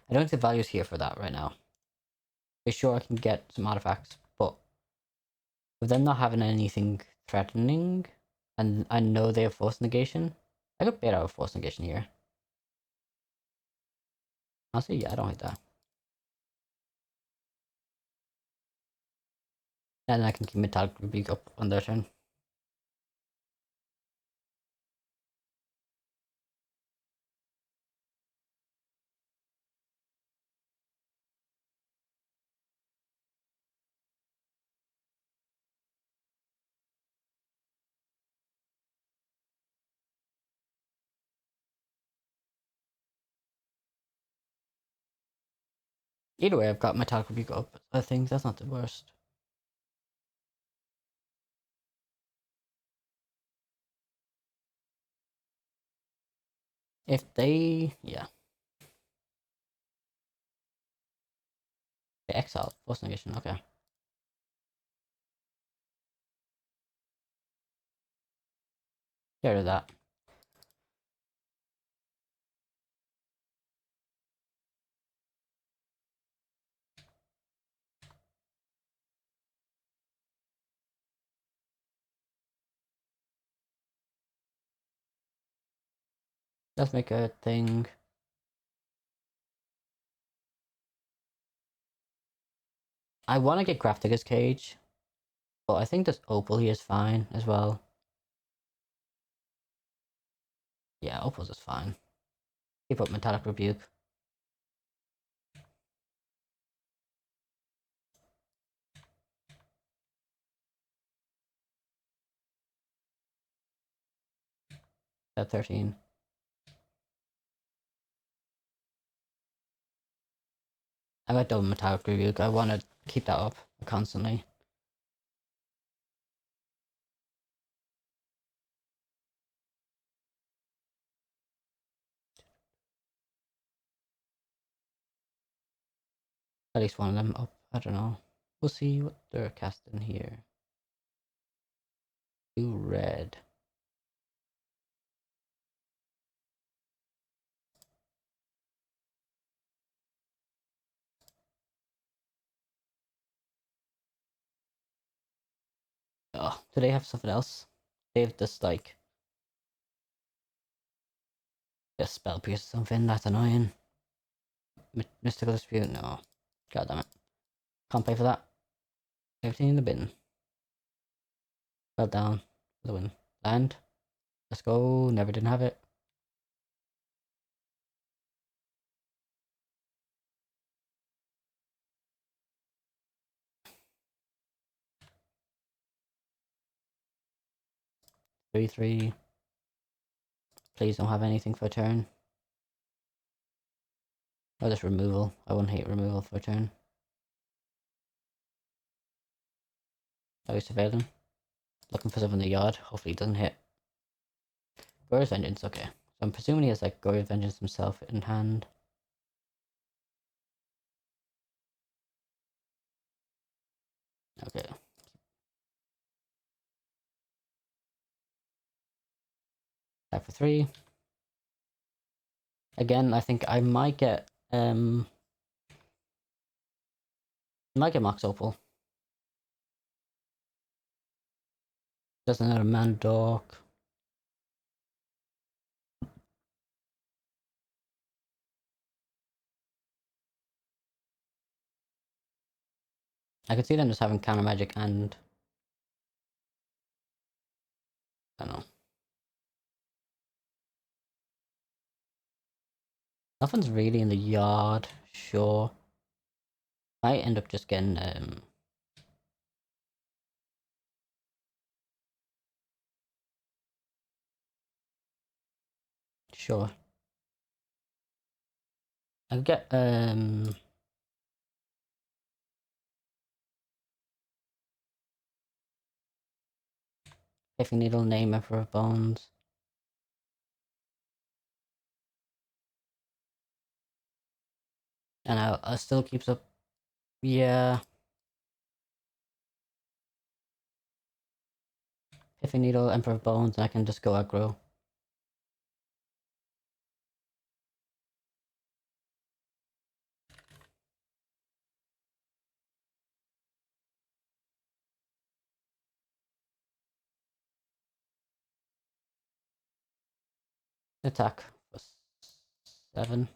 I don't think the value is here for that right now. For sure, I can get some artifacts, but with them not having anything threatening, and I know they have force negation, I could bait out of force negation here. Honestly, yeah, I don't like that. And I can keep metallic rebuke up on their turn. Either way, I've got metallic rebuke up. I think that's not the worst. If they, yeah, they exile force negation. Okay, get rid of that. Let's make a thing. I want to get Grafdigger's Cage, but I think this Opal here is fine as well. Yeah, Opal's is fine. Keep up Metallic Rebuke. Step 13. I got double metallic rebuke. I want to keep that up constantly. At least one of them up. I don't know. We'll see what they're casting here. 2 red. Oh, do they have something else? They have this like a spell piece or something. That's annoying. Mystical dispute. No. God damn it. Can't pay for that. Everything in the bin. Fell down for the win. Land. Let's go. Never didn't have it. Three. Please don't have anything for a turn. Or just removal. I wouldn't hate removal for a turn. Are we surveilling? Looking for something in the yard. Hopefully it doesn't hit. Glorious Vengeance, okay. So I'm presuming he has like Glorious Vengeance himself in hand. Okay. Back for 3. Again, I think I might get Mox Opal. Just another man dog. I could see them just having counter magic and I don't know. Nothing's really in the yard, sure. I end up just getting sure. I could get Pithing Needle, Name Emperor of Bones. And I still keeps up. Yeah. Pithing Needle, Emperor of Bones, and I can just go aggro. Attack for 7.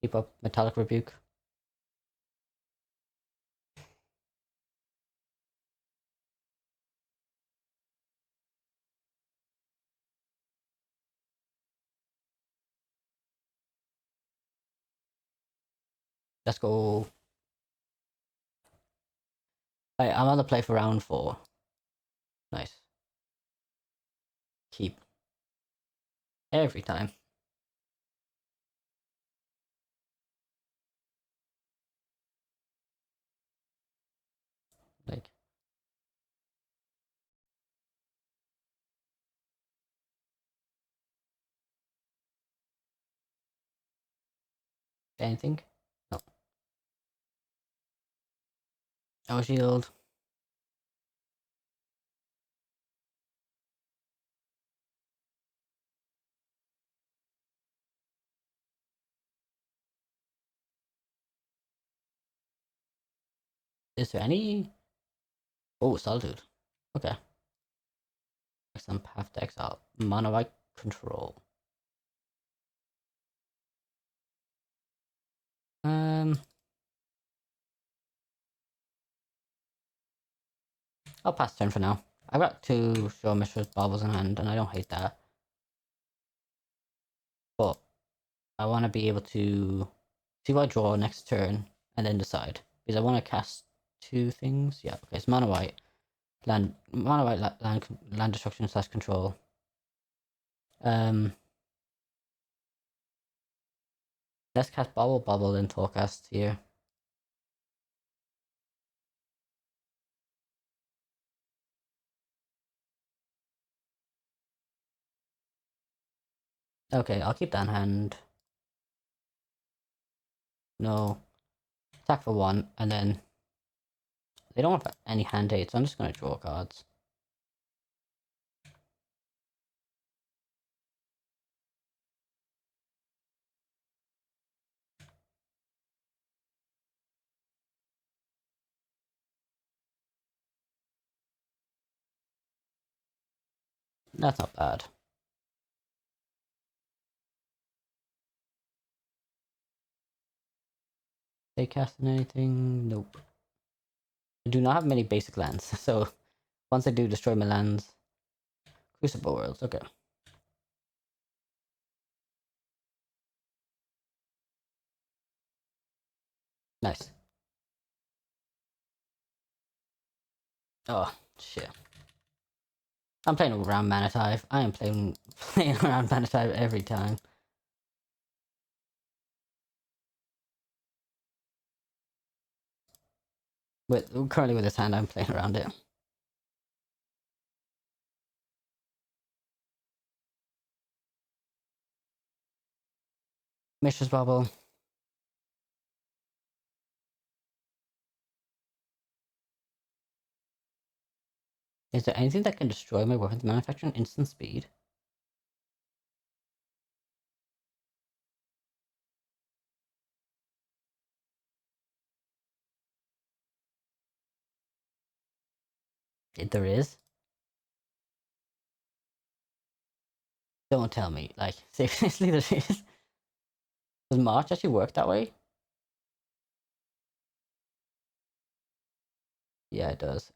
Keep up Metallic Rebuke. Let's go. I'm on the play for round 4. Nice. Keep. Every time. Like. Anything? No. Oh, shield. Is there any? Oh, Solitude. Okay. Some Path to Exile. Mono Control. I'll pass turn for now. I've got 2 Show Mistress Baubles in hand, and I don't hate that. But I want to be able to see what I draw next turn, and then decide. Because I want to cast 2 things. Yeah, okay, it's mono white. Land destruction / control. Let's cast Bubble Bubble and Torcast here. Okay, I'll keep that in hand. No. Attack for 1, and then they don't have any hand aids, so I'm just gonna draw cards. That's not bad. They casting anything? Nope. I do not have many basic lands, so once I do destroy my lands. Crucible Worlds, okay. Nice. Oh, shit. I'm playing around Manitive. I am playing around Manitive every time. Currently with this hand, I'm playing around it. Mishra's Bubble. Is there anything that can destroy my weapons manufacturing instant speed? There is? Don't tell me. Like, seriously, there is? Does March actually work that way? Yeah, it does.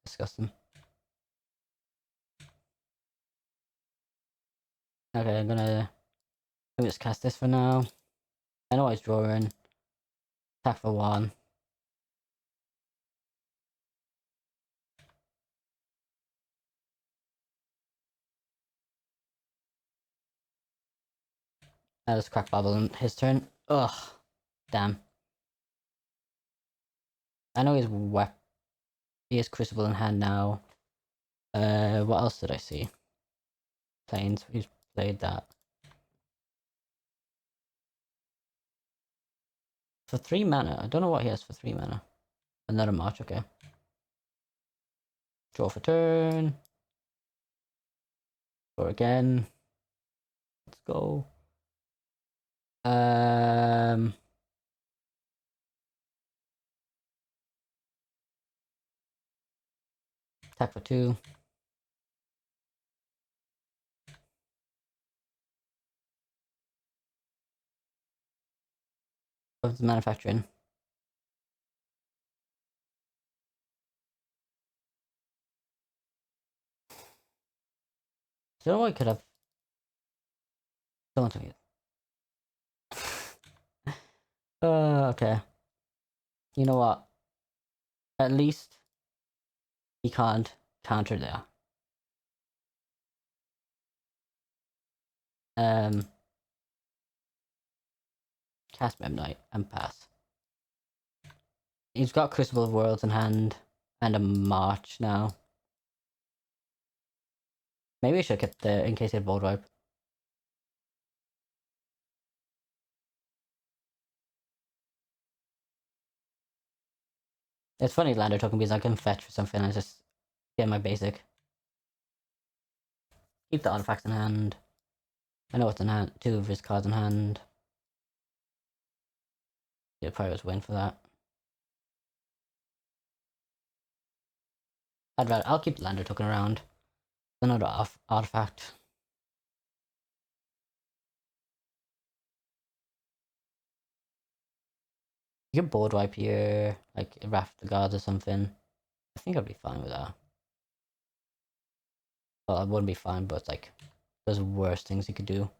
Disgusting. Okay, let me just cast this for now. I know I was drawing. Attack for 1. I'll just crack Bubble on his turn. Ugh. Damn. I know he has Crucible in hand now. What else did I see? Planes. He's played that. For 3 mana. I don't know what he has for 3 mana. Another March, okay. Draw for turn. Draw again. Let's go. Attack for 2. What's manufacturing? Do you know what I could have? Don't tell me. Okay. You know what? At least he can't counter there. Cast Memnite and pass. He's got Crucible of Worlds in hand and a March now. Maybe I should have kept the in case he had Bold Wipe. It's funny Lander token because I can fetch for something and just get my basic. Keep the artifacts in hand. I know what's in hand. 2 of his cards in hand. Yeah, probably was win for that. I'll keep the Lander token around. Another artifact. You can board wipe here, like Wrath the Gods or something. I think I'd be fine with that. Well, I wouldn't be fine, but like, there's worse things you could do.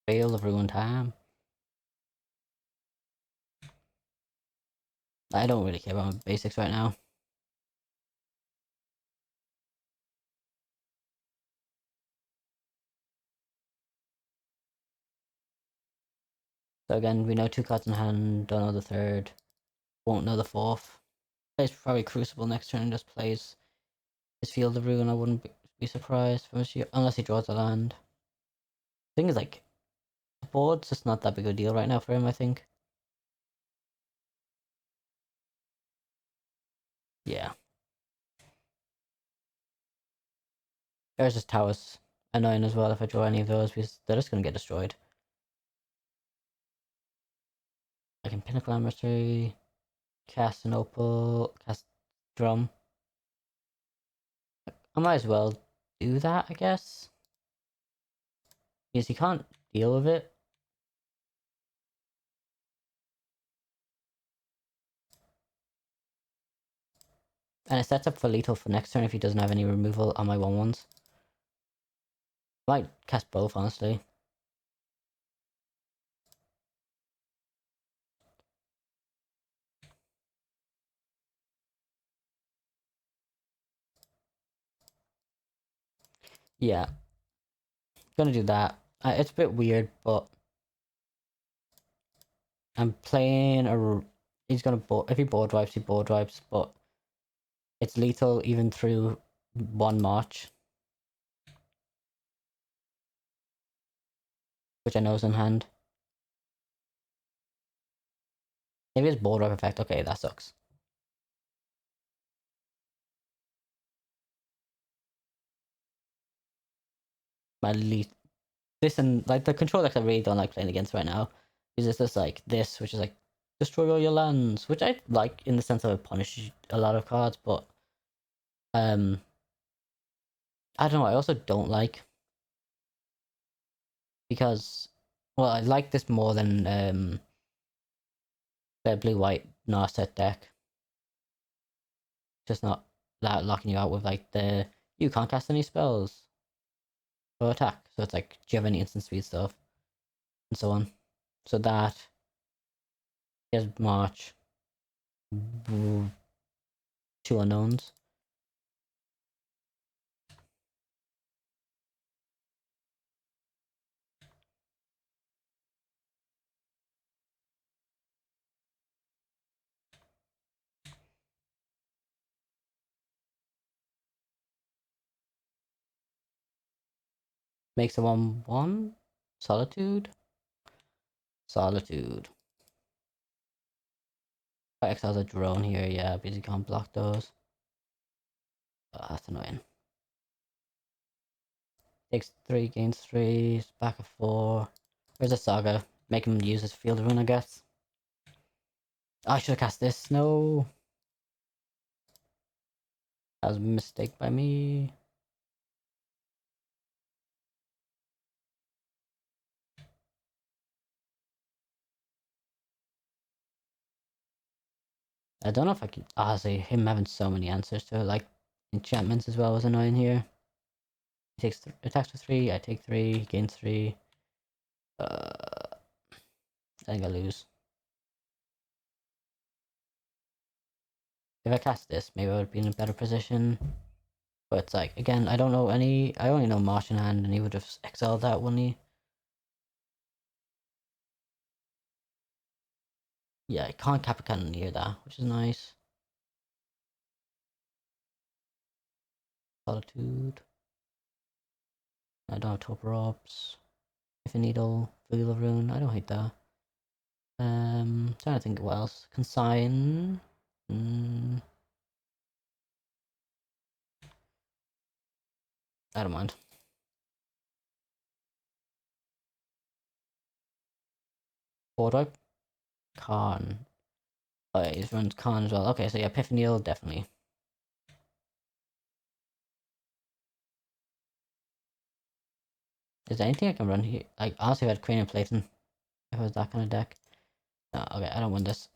Veil of Ruin time. I don't really care about my basics right now. So again, we know 2 cards in hand, don't know the third, won't know the fourth. Plays probably Crucible next turn and just plays his Field of Ruin. I wouldn't be surprised unless he draws a land. Thing is, like, the board's just not that big a deal right now for him, I think. Yeah. There's just towers. Annoying as well if I draw any of those because they're just gonna get destroyed. I can Pinnacle Emissary, cast an Opal, cast Drum. I might as well do that, I guess. Because he can't deal with it. And it sets up for lethal for next turn if he doesn't have any removal on my 1/1s. Might cast both, honestly. Yeah. Gonna do that. It's a bit weird, but I'm playing a. He's gonna if he board wipes, he board wipes, but it's lethal even through 1 March, which I know is in hand. Maybe it's board wipe effect. Okay, that sucks. My least this and like the control decks I really don't like playing against right now is it's just like this, which is like destroy all your lands, which I like in the sense of it punishes a lot of cards, but I don't know. I also don't like because well, I like this more than the blue white Narset deck. Just not that locking you out with like the you can't cast any spells or attack. So it's like do you have any instant speed stuff and so on. So that is March 2 unknowns. Makes a 1/1 Solitude. Solitude. I exiles a drone here, yeah, because you can't block those. Oh, that's annoying. Takes 3, gains 3, back of 4. Where's the Saga? Make him use his Field Rune, I guess. Oh, I should have cast this. No. That was a mistake by me. I don't know if I can. Honestly, him having so many answers to it, like enchantments as well, was annoying here. He takes attacks for 3. I take 3. Gains 3. I think I lose. If I cast this, maybe I would be in a better position. But it's like again, I don't know any. I only know Martian Hand, and he would have exiled that, wouldn't he? Yeah, I can't cap a cannon near that, which is nice. Solitude. I don't have Torpor Orbs. If a needle, Wheel of Rune. I don't hate that. Trying to think what else. Consign. I don't mind. Board wipe. Khan. Oh yeah, he's runs Khan as well. Okay, so yeah, Epiphaniel, definitely. Is there anything I can run here? Like, honestly, if I had Cranium Plating, if it was that kind of deck. No, okay, I don't win this.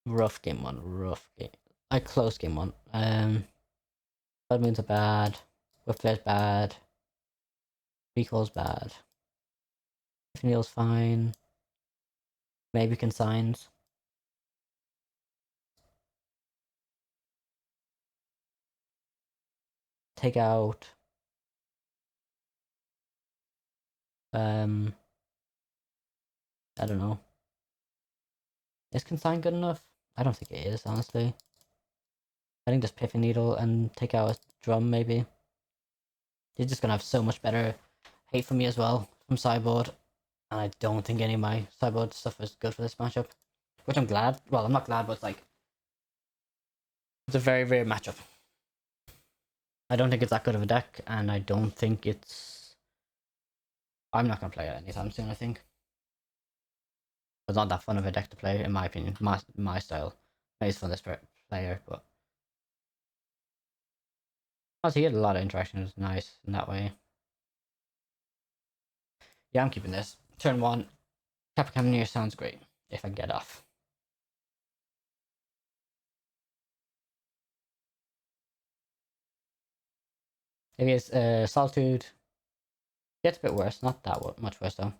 Rough game 1, rough game. I close game 1. Blood Moons are bad. Whip Flare's bad. Recall's bad. Neil's fine. Maybe consigns. Take out. I don't know. Is consign good enough? I don't think it is, honestly. I think just Piffy Needle and take out a drum, maybe. You're just gonna have so much better hate from me as well from sideboard. And I don't think any of my sideboard stuff is good for this matchup. Which I'm glad. Well, I'm not glad, but it's like... It's a very rare matchup. I don't think it's that good of a deck, and I don't think it's... I'm not gonna play it anytime soon, I think. It's not that fun of a deck to play, in my opinion. My style. Maybe it's fun this player, but... Also, he had a lot of interaction. It was nice in that way. Yeah, I'm keeping this. Turn 1. Capricorn sounds great, if I can get off. If he has Solitude, gets a bit worse. Not that much worse, though.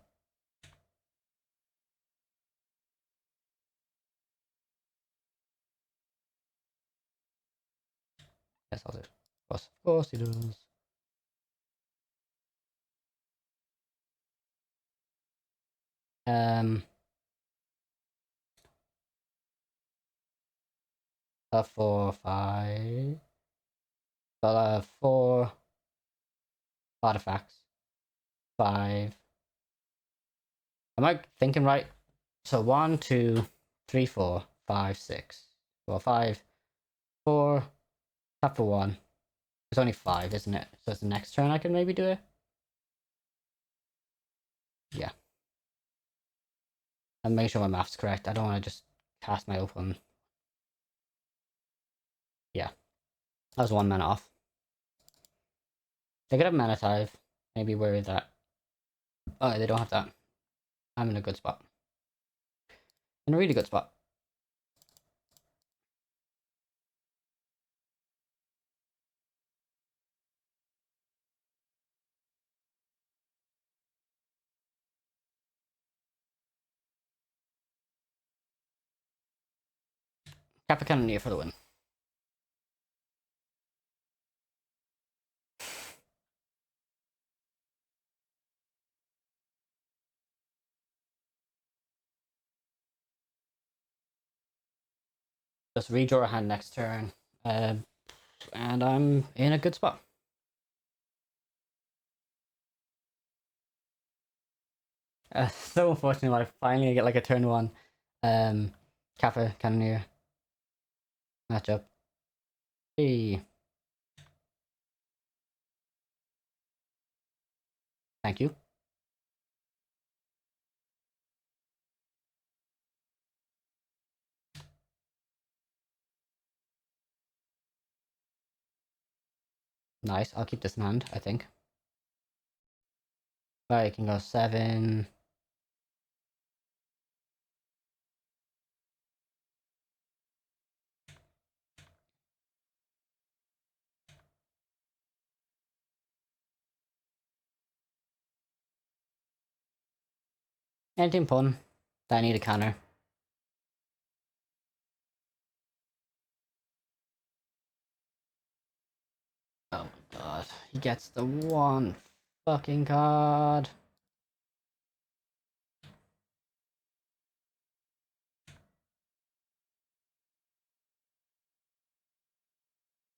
Yes, Solitude. Of course he does. Um... 4, 5... 4 artifacts. 5... Am I thinking right? So 1, 2, 3, 4, 5, 6. Well, 5, 4, tap for 1. It's only 5, isn't it? So it's the next turn I can maybe do it? Yeah. And make sure my math's correct. I don't want to just cast my open. Yeah. That was 1 mana off. They could have mana Tive. Maybe worry that. Oh, they don't have that. I'm in a good spot. In a really good spot. Kappa Cannoneer for the win. Just redraw a hand next turn. And I'm in a good spot. So unfortunate when I finally get like a turn 1 Kappa Cannoneer matchup. Hey. Thank you. Nice. I'll keep this in hand, I think. Right, I can go 7. Anything pun that I need a counter. Oh my god. He gets the 1 fucking card.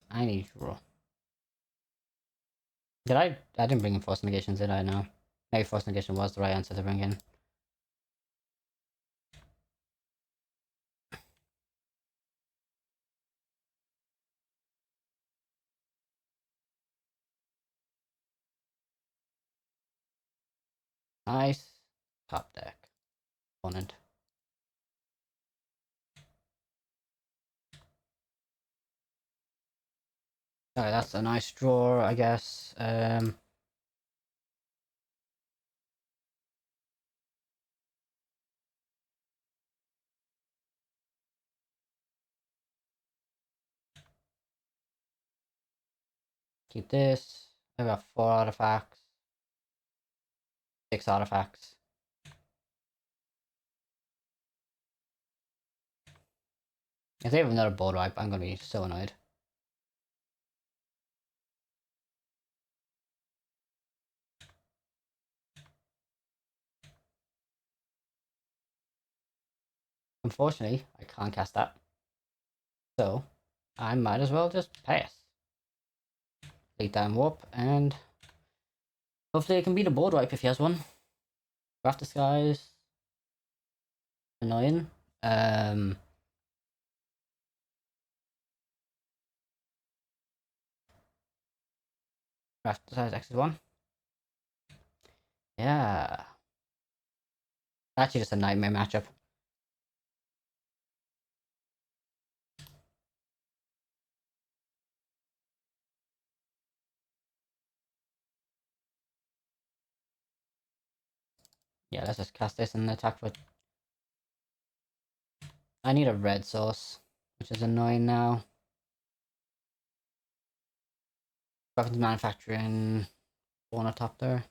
I need to draw. Did I didn't bring in Force Negations, did I? No. Maybe Force Negation was the right answer to bring in. Nice. Top deck. Opponent. Alright, that's a nice draw, I guess. Keep this. I got 4 artifacts. 6 artifacts. If they have another board wipe, I'm gonna be so annoyed. Unfortunately, I can't cast that. So, I might as well just pass. Lead down warp, and hopefully it can beat a board wipe if he has one. Craft Disguise. Annoying. Craft Disguise X1. Yeah. Actually, just a nightmare matchup. Yeah, let's just cast this and attack with. I need a red source, which is annoying now. Grixis Manufacturing, one on top there.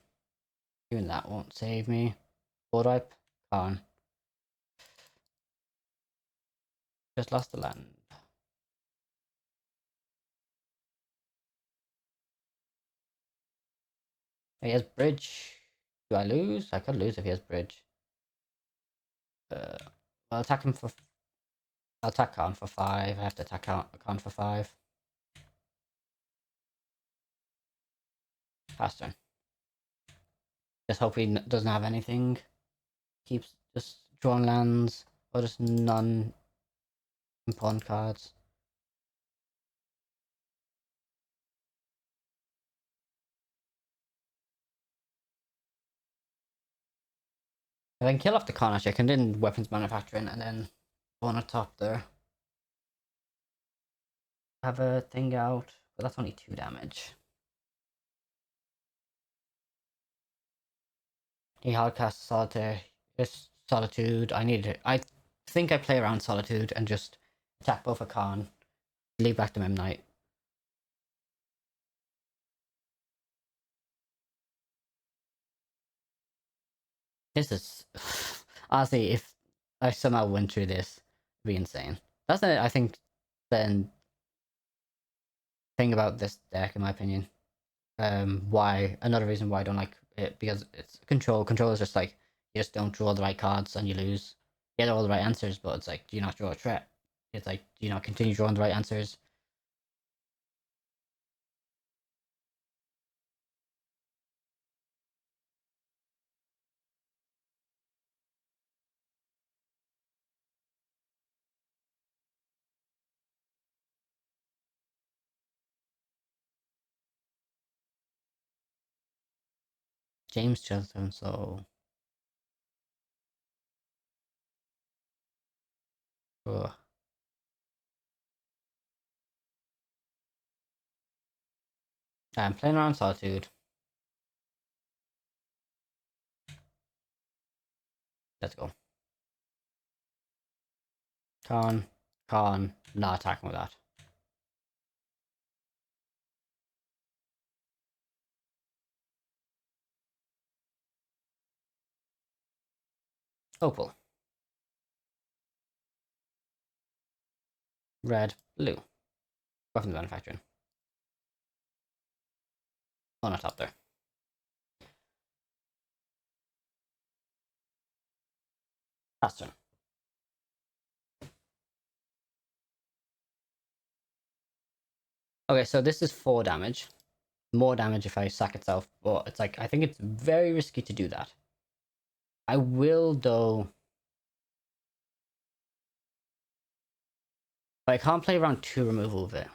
Even that won't save me. Board wipe, Khan. Just lost the land. He has bridge. Do I lose? I could lose if he has bridge. I'll attack him for. I'll attack Khan for 5. I have to attack Khan for 5. Pass turn. Just hope he doesn't have anything. Keeps just drawing lands or just non important cards. If I can kill off the Khan, actually, I can then weapons manufacturing and then one on top there. Have a thing out, but that's only 2 damage. He hardcast Solitaire. This Solitude. I need it. I think I play around Solitude and just attack both a Khan. Leave back the Mem Knight. This is honestly, if I somehow win through this, it'd be insane. That's the I think then thing about this deck, in my opinion. Why another reason why I don't like it, because it's control. Control is just like you just don't draw the right cards and you lose. You get all the right answers, but it's like, do you not draw a threat? It's like, do you not continue drawing the right answers? James Cheltenham, so ugh. I'm playing around Solitude. Let's go. Con, not attacking with that. Opal. Red, blue. Weapons manufacturing. On top there. Last turn. Okay, so this is 4 damage. More damage if I sack itself, but it's like, I think it's very risky to do that. I will, though. But I can't play around 2 removal of it.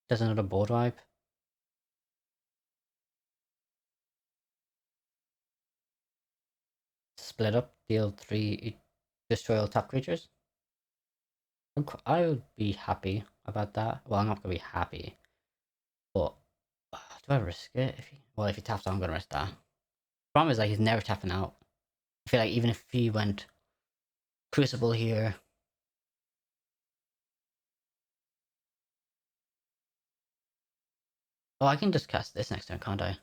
There's another board wipe. Split up, deal 3, destroy all top creatures. I would be happy about that. Well, I'm not gonna be happy, but do I risk it? If he taps out, I'm gonna risk that. Problem is, like, he's never tapping out. I feel like even if he went Crucible here, Oh, I can just cast this next turn, can't I?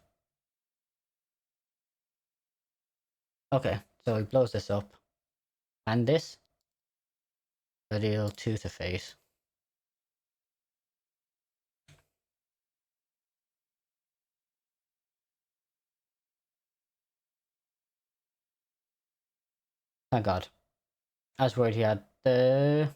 Okay, so he blows this up. And this. I deal 2 to face. Thank God. I was worried he had the...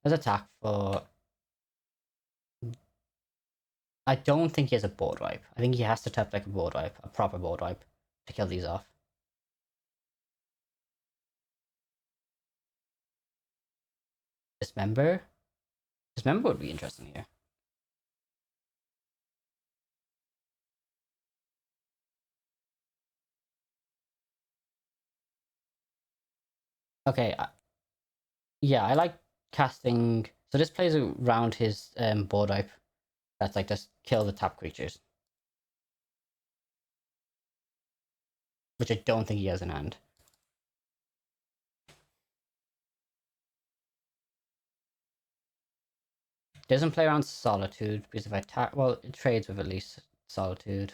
Let's attack for... I don't think he has a board wipe. I think he has to tap like a board wipe, a proper board wipe, to kill these off. Dismember? Dismember would be interesting here. Okay, yeah, I like casting... So this plays around his board wipe. That's like just kill the tap creatures. Which I don't think he has in hand. Doesn't play around Solitude, because if I tap... Well, it trades with at least Solitude.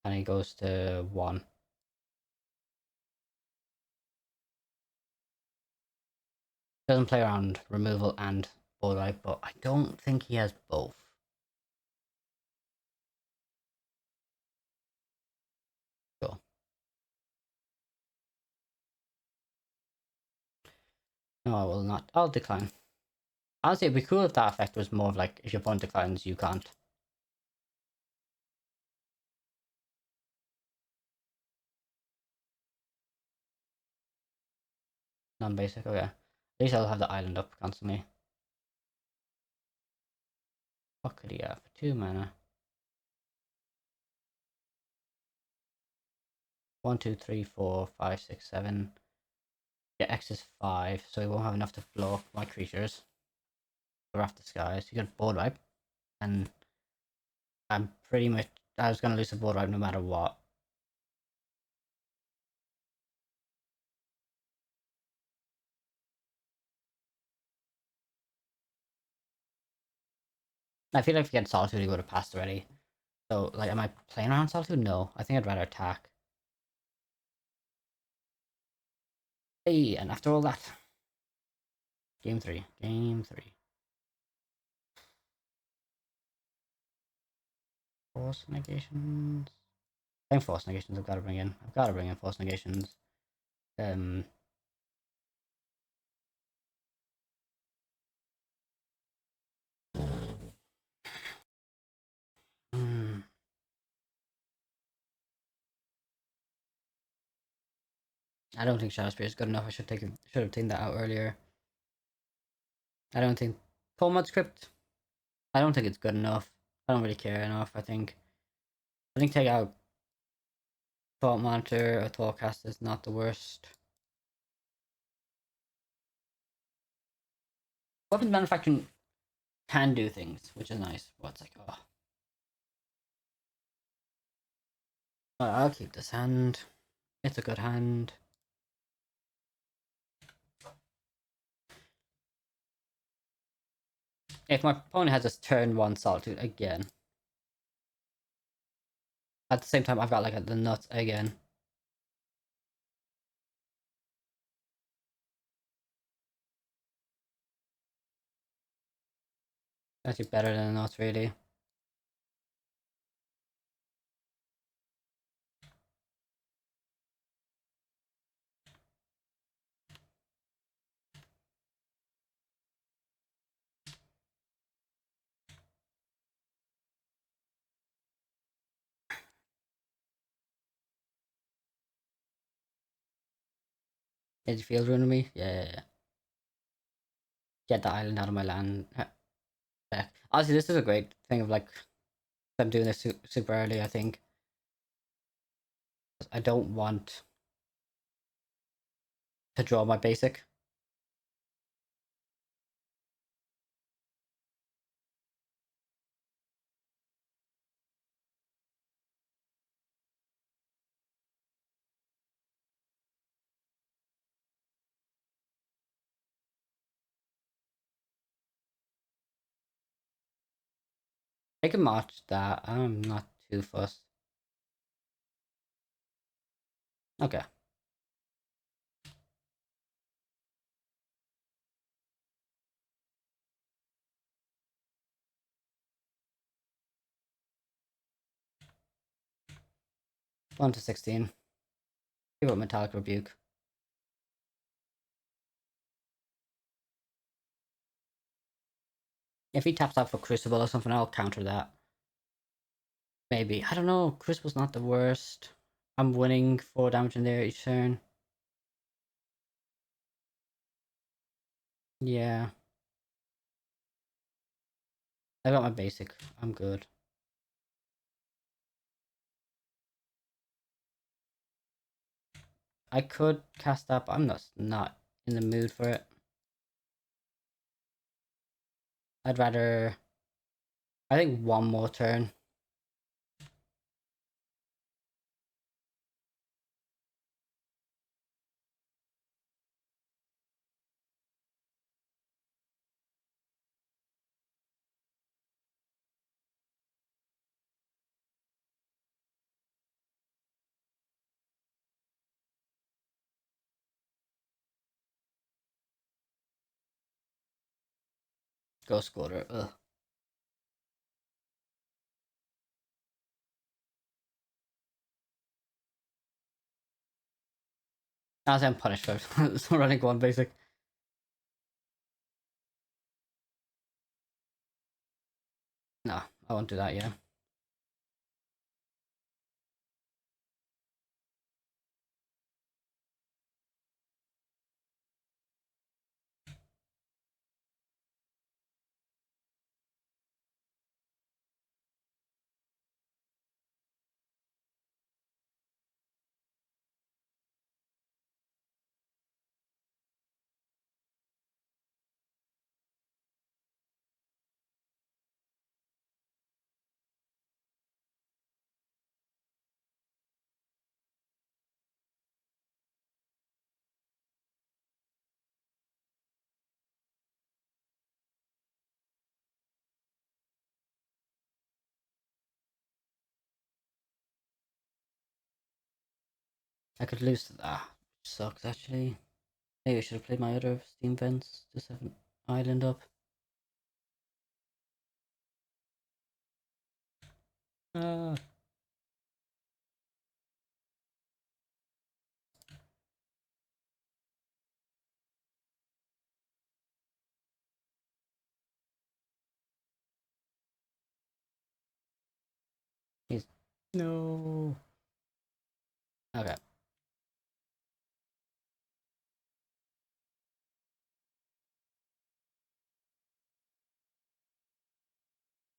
And he goes to 1. Doesn't play around removal and board wipe, but I don't think he has both. Cool. No, I will not. I'll decline. Honestly, it'd be cool if that effect was more of like, if your opponent declines, you can't. Non-basic, okay. At least I'll have the island up constantly. What could he have? 2 mana. 1, 2, 3, 4, 5, 6, 7. Yeah, X is 5, so he won't have enough to flow my creatures. Wrath Disguise. You got board wipe, and I'm pretty much... I was gonna lose the board wipe no matter what. I feel like if he had Solitude, he would have passed already. So, like, am I playing around Solitude? No. I think I'd rather attack. Hey, and after all that... Game 3. Game 3. Force negations. I think force negations I've got to bring in. I've got to bring in force negations. Hmm. I don't think Shadow Spear is good enough. I should have taken that out earlier. I don't think Pull Script. I don't think it's good enough. I don't really care enough. I think take out Thought Monitor or Thoughtcast is not the worst. Weapons Manufacturing can do things, which is nice. But it's like, oh. I'll keep this hand. It's a good hand. If my opponent has this turn 1 Solitude again, at the same time I've got like the nuts again. Actually better than the nuts, really. Did you feel ruining me? Yeah. Get the island out of my land. Honestly, this is a great thing of like, I'm doing this super early, I think. I don't want to draw my basic. I can match that. I'm not too fussed. Okay. One to 16. Give up Metallic Rebuke. If he taps out for Crucible or something, I'll counter that. Maybe. I don't know. Crucible's not the worst. I'm winning 4 damage in there each turn. Yeah. I got my basic. I'm good. I could cast that, but I'm not in the mood for it. I'd rather... I think one more turn. Ghost Quarter. Ugh. I was getting punished for running one basic. No, I won't do that, yeah. I could lose to that. Sucks, actually. Maybe I should have played my other Steam Vents. Just have an island up. Uh, he's... No. Okay.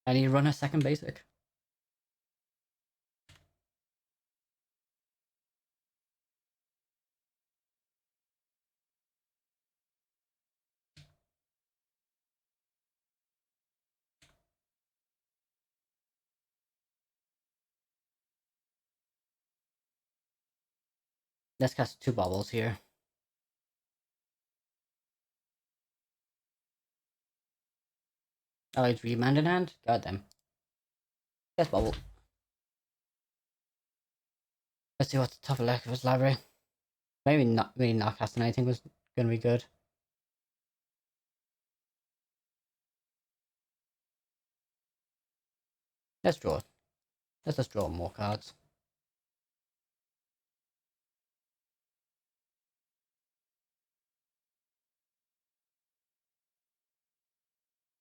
I need to run a second basic. Let's cast 2 bubbles here. Oh, it's remand in hand? God damn. Yes, bubble. Let's see what's the top left of his library. Maybe not casting anything was gonna be good. Let's draw. Let's just draw more cards.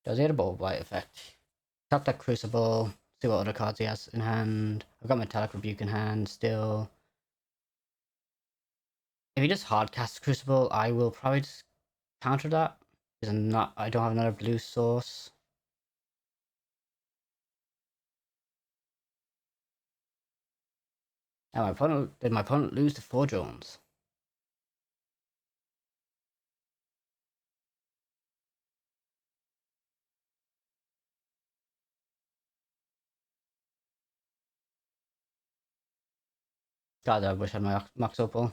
Does he have a bubble blight effect? Tap that Crucible. See what other cards he has in hand. I've got Metallic Rebuke in hand still. If he just hard casts Crucible, I will probably just counter that. Because I don't have another blue source. Now did my opponent lose to 4 drones? God, I wish I had my Mox Opal.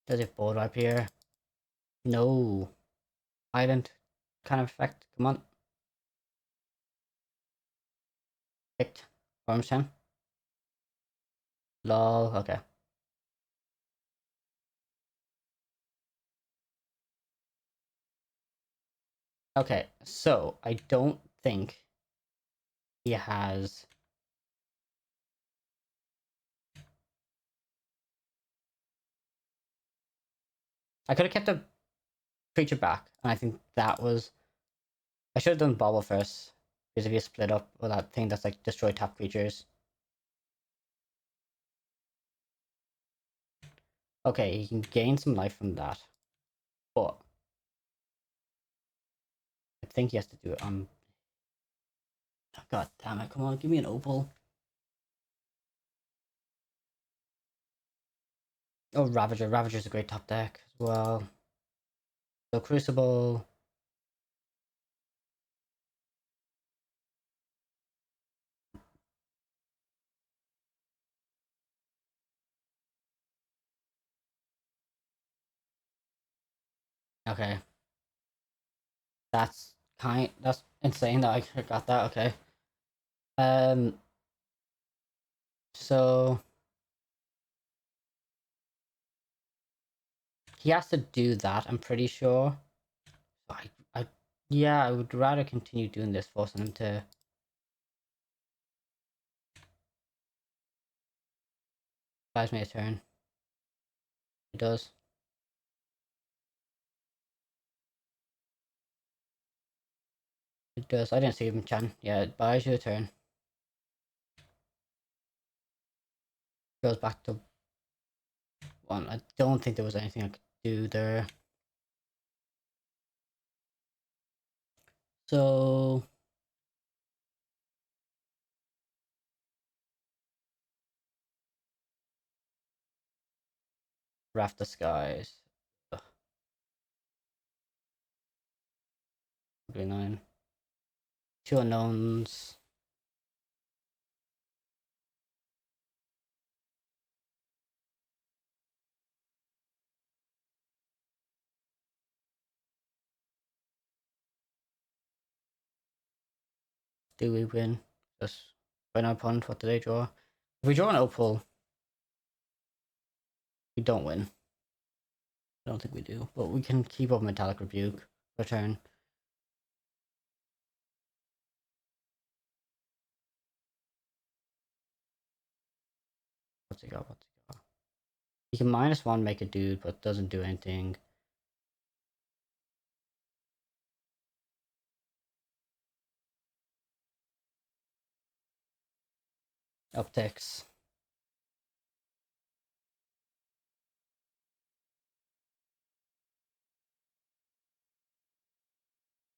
Does it board wipe here? No. Island kind of effect. Come on. Picked. Orange 10. Lol. Okay. Okay, so I don't think he has. I could have kept the creature back, and I think that was. I should have done Bobble first, because if you split up with that thing that's like destroy tap creatures. Okay, he can gain some life from that, but I think he has to do it on. God damn it! Come on, give me an opal. Oh, Ravager. Ravager's a great top deck as well. So Crucible. Okay. That's insane that I got that, okay. Um so he has to do that, I'm pretty sure. I yeah, I would rather continue doing this, forcing him to buys me a turn. It does. It does. I didn't see him chan. Yeah, it buys you a turn. Goes back to one. I don't think there was anything I could do there. So Raft the Skies. Ugh, probably 9. Two unknowns. Do we win? Just win our opponent, what do they draw? If we draw an opal, we don't win. I don't think we do, but we can keep up Metallic Rebuke for turn. What's he got? What's he got? He can -1 make a dude, but doesn't do anything. Upticks.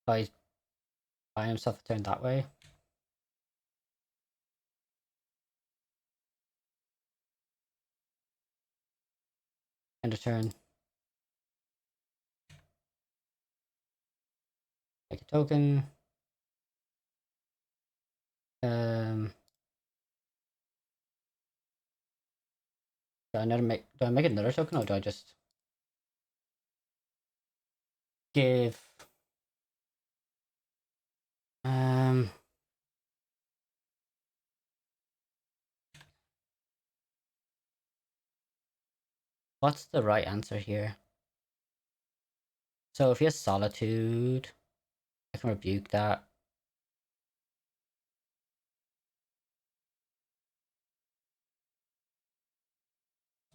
Oh, he's buying himself a turn that way. End of turn. Make a token. Um, do I make another token, or do I just give um what's the right answer here? So if he has Solitude, I can rebuke that.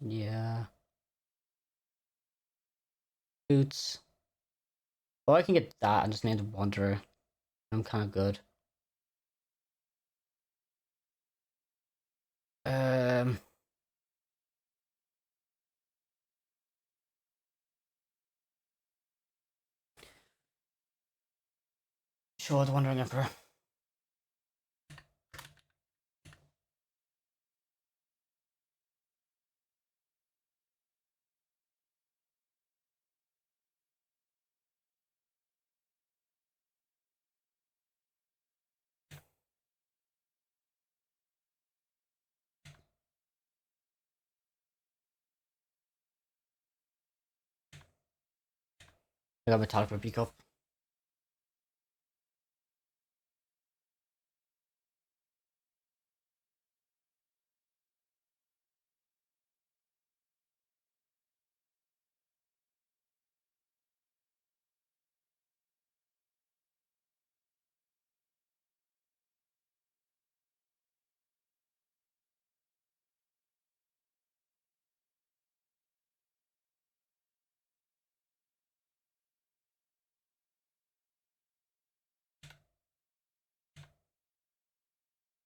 Yeah. Boots. Oh, I can get that and just name the Wanderer. I'm kind of good. Um, sure, the Wandering Emperor. I got Metallic Repeat up.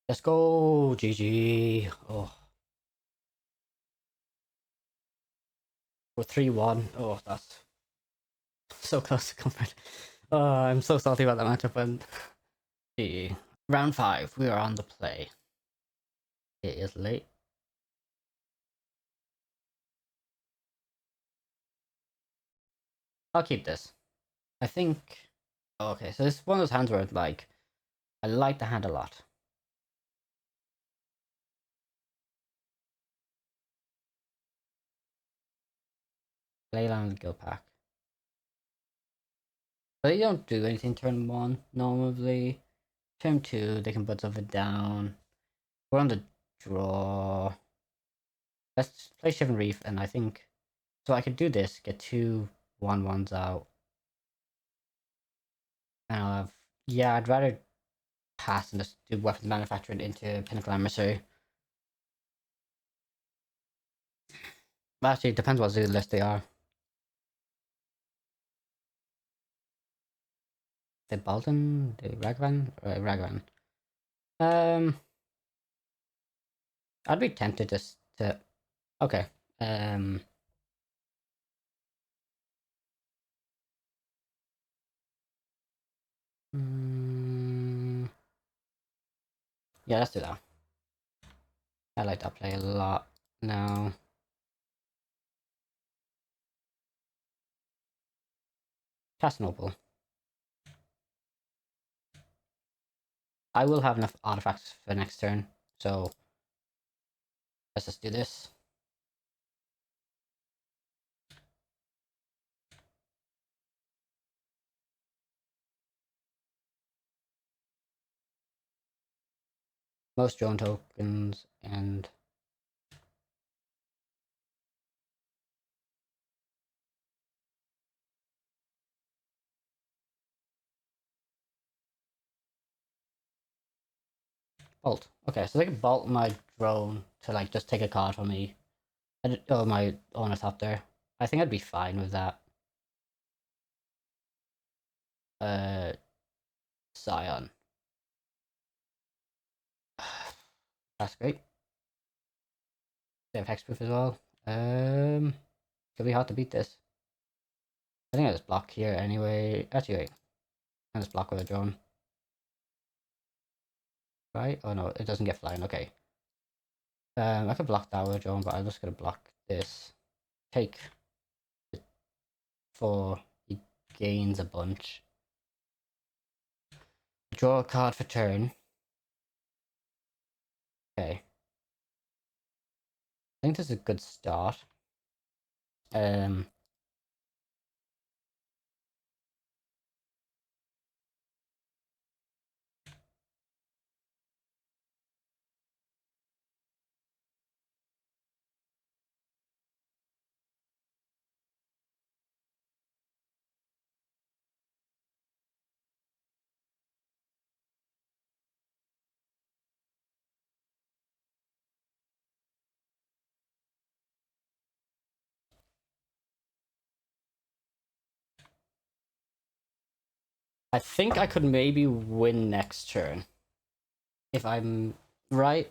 Let's go, GG. Oh, we're 3-1. Oh, that's so close to comfort. Oh, I'm so salty about that matchup. And GG. Round 5, we are on the play. It is late. I'll keep this. I think. Okay, so this is one of those hands where, like, I like the hand a lot. Leyland Guild Pack. But they don't do anything turn 1 normally. Turn 2, they can put something down. We're on the draw. Let's play Shivan Reef, and I think. So I could do this, get 2 1/1s out. And I'll have. Yeah, I'd rather pass and just do weapons manufacturing into Pinnacle Emissary. Well, actually, it depends what zoo list they are. The Baldan? The Ragavan? Ragavan. I'd be tempted just to. Okay. Yeah, let's do that. I like that play a lot now. Cast Noble. I will have enough artifacts for next turn, so let's just do this. Most drone tokens and bolt. Okay, so they can bolt my drone to like just take a card from me. Oh, my Ornithopter. I think I'd be fine with that. Scion. That's great. They have hexproof as well. Could be hard to beat this. I think I just block here anyway. Actually, wait. I just block with a drone. Right? Oh no, it doesn't get flying. Okay. I could block that with a drone, but I'm just gonna block this. Take 4. He gains a bunch. Draw a card for turn. Okay. I think this is a good start. I think I could maybe win next turn. If I'm right.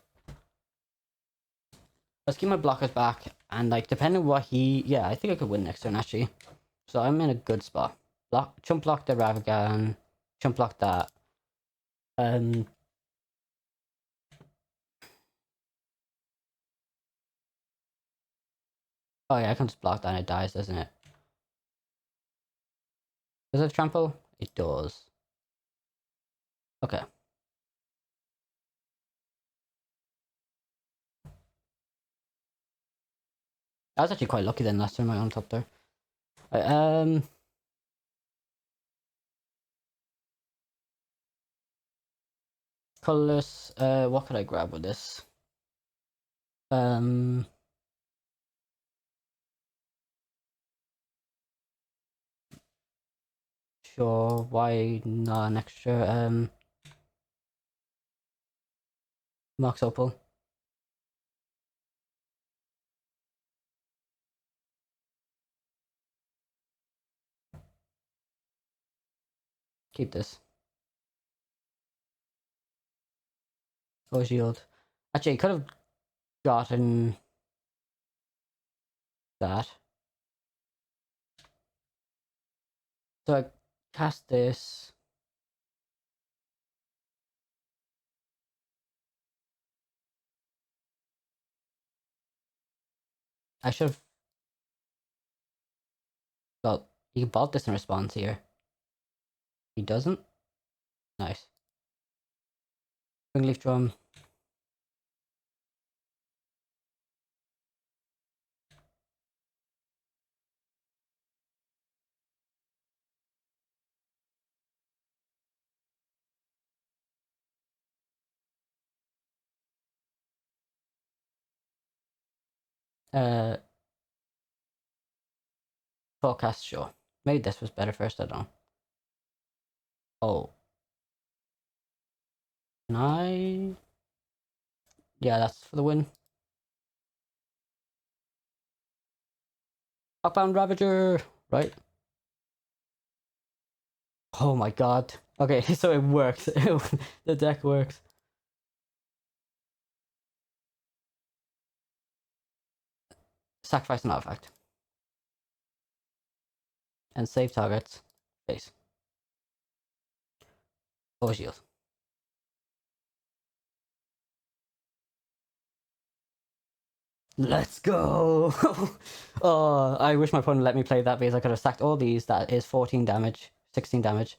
Let's keep my blockers back, and like depending on what he, yeah, I think I could win next turn actually. So I'm in a good spot. Chump block the Ravagan, chump block that. Oh yeah, I can just block that and it dies, doesn't it? Does it trample? It does. Okay. I was actually quite lucky then last turn I on top there. Right, Colorless. What could I grab with this? Sure. Why not an extra Mox Opal? Keep this. Oh, shield. Actually, I could have gotten that. So I cast this. I should have. Well, he bought this in response here. He doesn't? Nice. Springleaf Drum. Forecast, sure. Maybe this was better first, I don't know. Oh. Can I? Yeah, that's for the win. Upbound Ravager! Right? Oh my god. Okay, so it works. The deck works. Sacrifice an artifact. And save targets. Face. Oh, shield. Let's go! Oh, I wish my opponent let me play that because I could have stacked all these. That is 14 damage, 16 damage.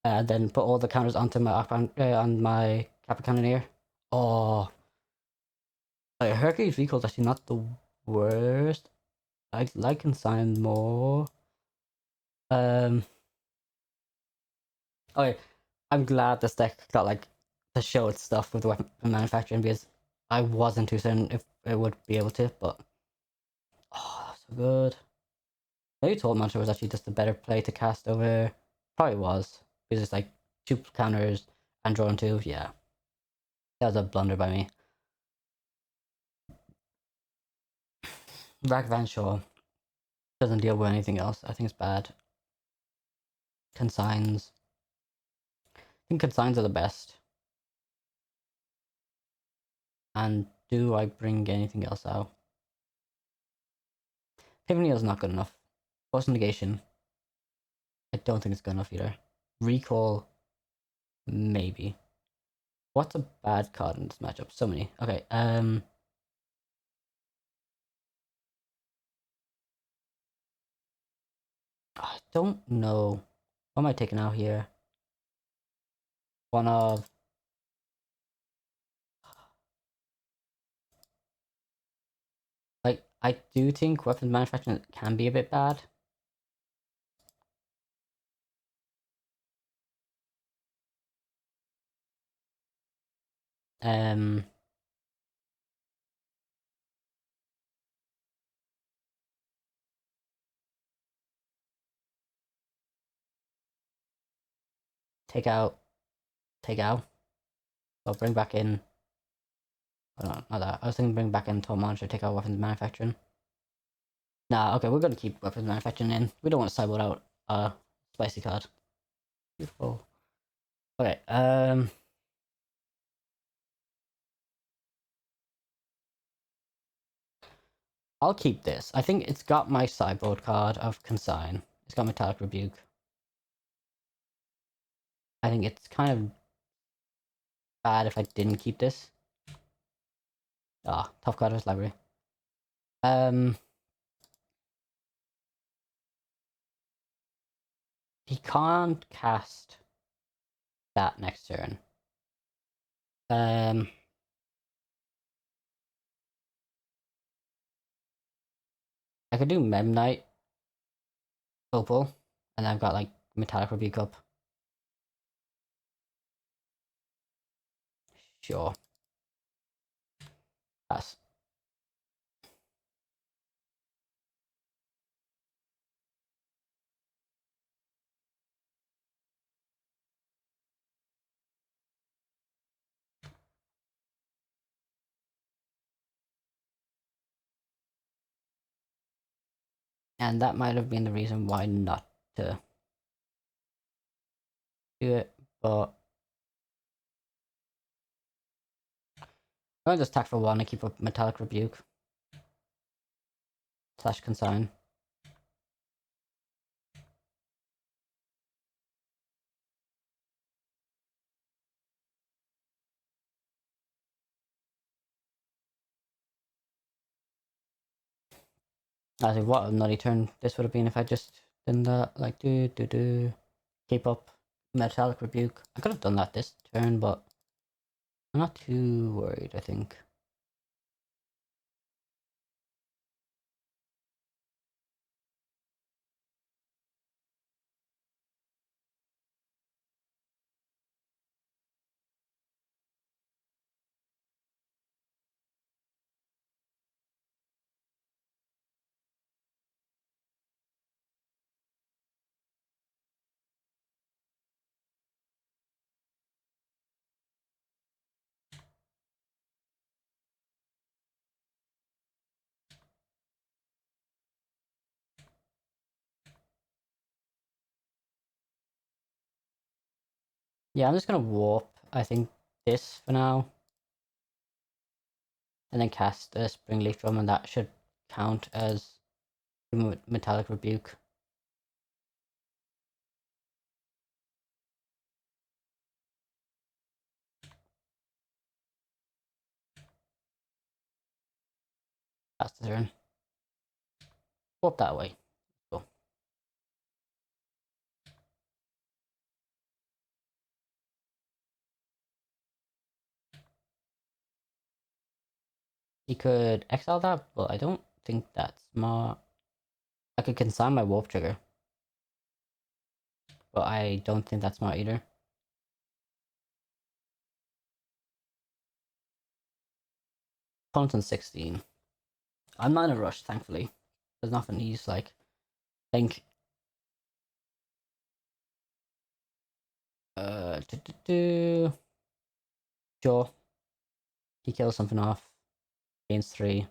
And then put all the counters onto my on my Kappa Cannoneer. Oh. Like, Hercules Recall is actually not the worst. I like Consign more. Okay, I'm glad this deck got like to show its stuff with the weapon manufacturing because I wasn't too certain if it would be able to, but oh, that's so good. Maybe Toll Monster was actually just a better play to cast over. Probably was because it's like 2 counters and drawing 2. Yeah, that was a blunder by me. Rack Van Shaw doesn't deal with anything else. I think it's bad. Consigns. I think consigns are the best. And do I bring anything else out? Pivot is not good enough. Post negation. I don't think it's good enough either. Recall, maybe. What's a bad card in this matchup? So many. Okay, I don't know. What am I taking out here? One of... Like, I do think weapons manufacturing can be a bit bad. Um... Take out... Take out. I'll bring back in... Oh, no, not that. I was thinking bring back in Toll Monster, take out weapons manufacturing. Nah, okay, we're gonna keep weapons manufacturing in. We don't want to sideboard out spicy card. Beautiful. Okay, I'll keep this. I think it's got my sideboard card of Consign. It's got Metallic Rebuke. I think it's kind of bad if I didn't keep this. Ah, tough card of his library. He can't cast that next turn. I could do Memnite, Opal, and I've got like Metallic Rebuke up. Sure. Pass. And that might have been the reason why not to do it, but I'm gonna just attack for 1 and keep up Metallic Rebuke / Consign. I think what a nutty turn this would have been if I just done that, like keep up Metallic Rebuke. I could have done that this turn, but I'm not too worried, I think. Yeah, I'm just gonna warp, I think, this for now. And then cast a Spring Leaf Drum, and that should count as Metallic Rebuke. That's the turn. Warp that way. Cool. He could exile that, but I don't think that's smart. I could consign my Warp Trigger, but I don't think that's smart either. Opponent's on 16. I'm not in a rush, thankfully. There's nothing he's like. Think. Sure. He kills something off. Gains 3.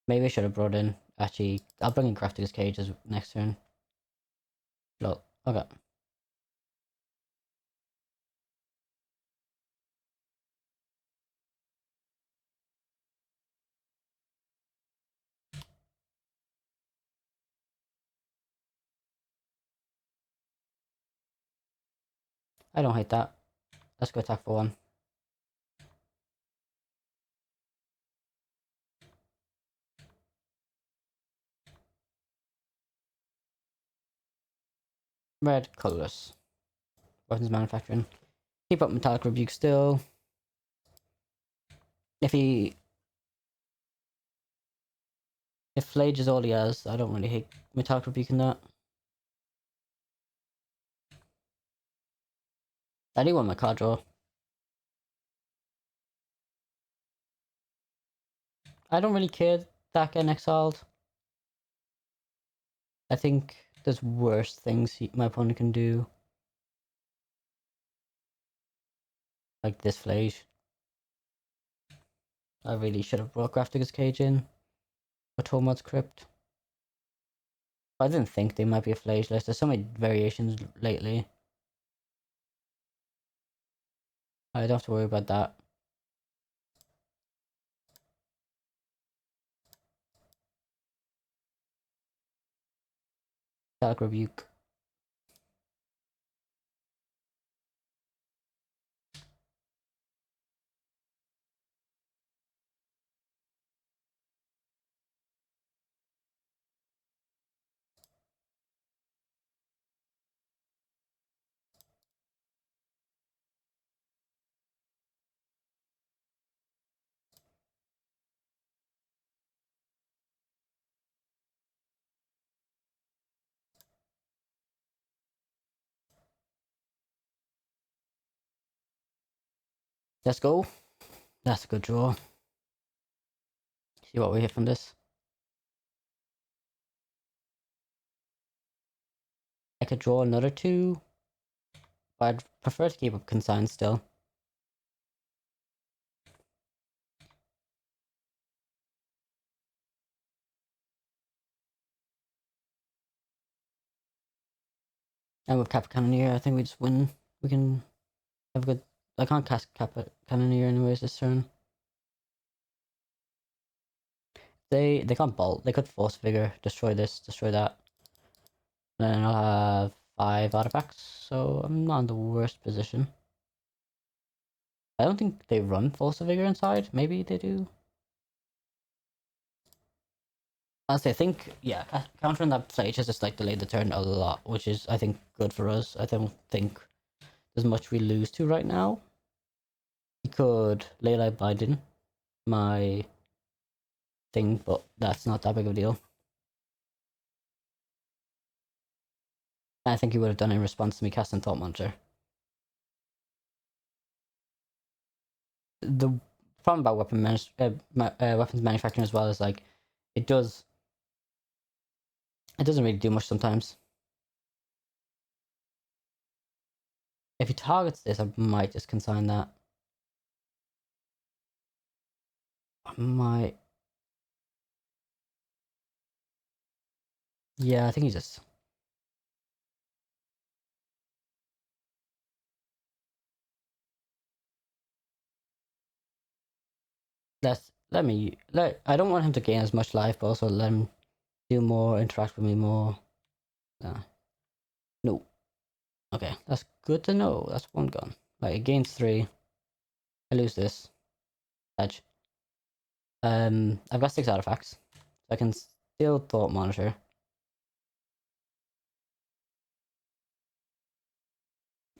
Maybe I should have brought in. Actually, I'll bring in Crafter's Cage as next turn. Lol. Okay. I don't hate that. Let's go attack for 1. Red, colorless. Weapons Manufacturing. Keep up Metallic Rebuke still. If Flage is all he has, I don't really hate Metallic Rebuke in that. I do want my card draw. I don't really care that getting exiled. I think there's worse things my opponent can do. Like this Flage. I really should have brought Grafdigger's Cage in. Or Tormod's Crypt. But I didn't think they might be a Flage list. There's so many variations lately. I don't have to worry about that. Dark Rebuke. Let's go. That's a good draw. See what we hit from this. I could draw another 2, but I'd prefer to keep up consign still. And with Kappa Cannoneer, I think we just win. We can have a good... I can't cast Kappa Cannoneer anyways this turn. They can't bolt. They could Force Vigor, destroy this, destroy that. Then I'll have 5 artifacts, so I'm not in the worst position. I don't think they run Force Vigor inside. Maybe they do. Honestly, I think, yeah, countering that play has just like delayed the turn a lot, which is, I think, good for us. I don't think there's much we lose to right now. We could Leyline Binding my thing, but that's not that big of a deal. I think he would have done it in response to me casting Thought Monitor. The problem about weapons manufacturing as well is like it doesn't really do much sometimes. If he targets this, I might just consign that. I might. Yeah, I think he just. I don't want him to gain as much life, but also let him do more, interact with me more. No. Okay, that's good to know. That's 1 gun. Right, it gains 3. I lose this. Edge. I've got 6 artifacts. So I can still Thought Monitor.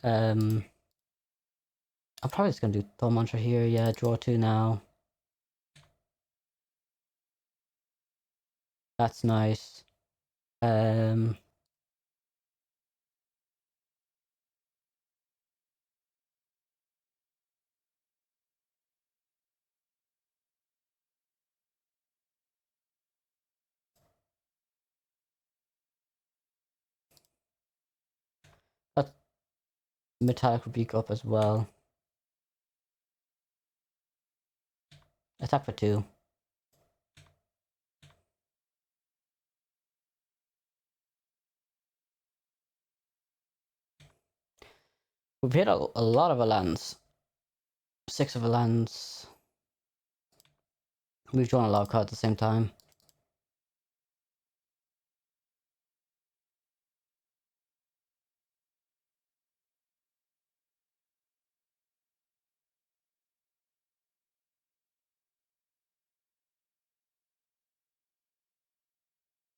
I'm probably just gonna do Thought Monitor here. Yeah, draw 2 now. That's nice. That Metallic Rebuke up as well. Attack for 2. We've hit a lot of lands. 6 of lands. We've drawn a lot of cards at the same time.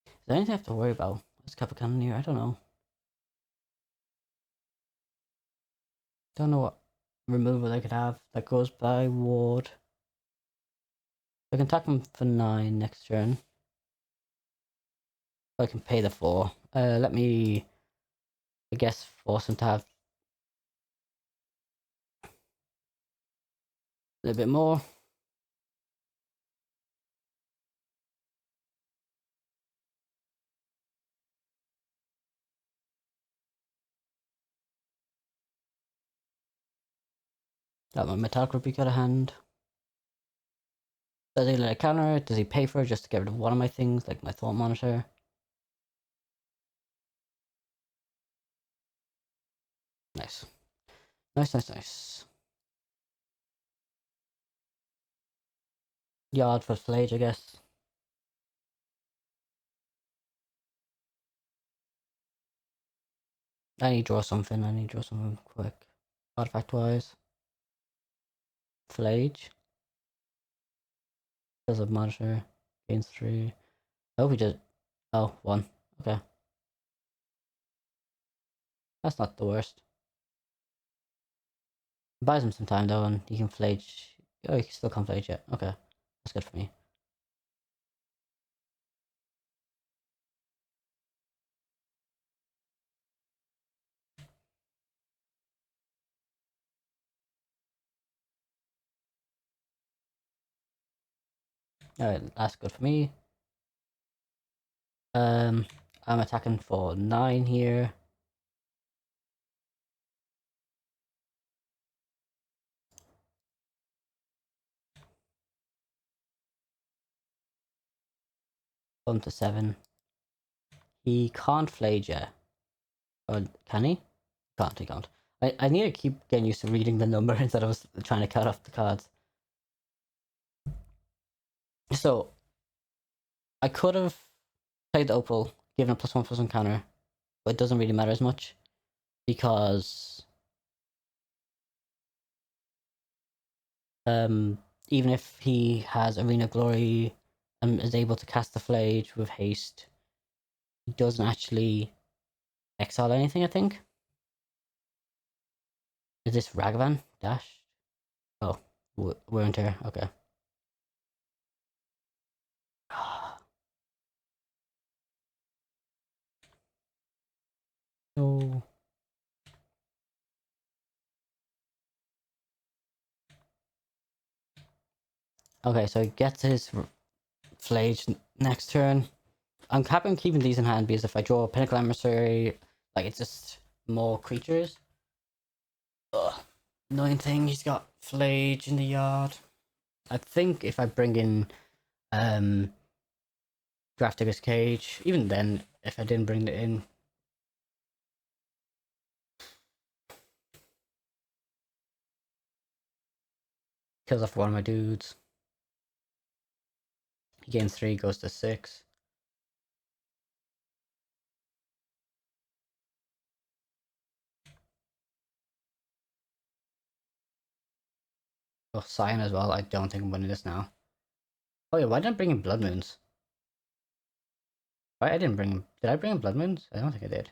Is there anything I have to worry about? This Kappa Cannoneer, I don't know. Don't know what removal I could have that goes by ward. I can attack him for 9 next turn. I can pay the 4. Let me, I guess, force him to have a little bit more. That my Metallic Rebuke out of hand. Does he let it counter it? Does he pay for it just to get rid of one of my things, like my Thought Monitor? Nice. Nice. Yard for Flage, I guess. I need to draw something quick. Artifact wise. Flage. Does a monitor. Gains 3. I hope he just. Oh, 1. Okay. That's not the worst. Buys him some time though, and he can Flage. Oh, he still can't Flage yet. Okay. That's good for me. Alright, that's good for me. I'm attacking for 9 here. Come to 7. He can't flage yet. Or can he? Can't, he can't. I need to keep getting used to reading the number instead of trying to cut off the cards. So, I could have played the Opal, given a +1/+1 counter, but it doesn't really matter as much. Because even if he has Arena Glory and is able to cast the Flage with haste, he doesn't actually exile anything, I think. Is this Ragavan? Dash? Oh, we're in here. Okay. No. Okay, so he gets his Flage next turn. I'm happy I'm keeping these in hand because if I draw a Pinnacle Emissary, like it's just more creatures. Ugh. Annoying thing, he's got Flage in the yard. I think if I bring in Grafdigger's Cage, even then, if I didn't bring it in, kills off one of my dudes. He gains 3, goes to 6. Oh, Scion as well. I don't think I'm winning this now. Oh yeah, why didn't I bring in Blood Moons? Why I didn't bring him? Did I bring in Blood Moons? I don't think I did.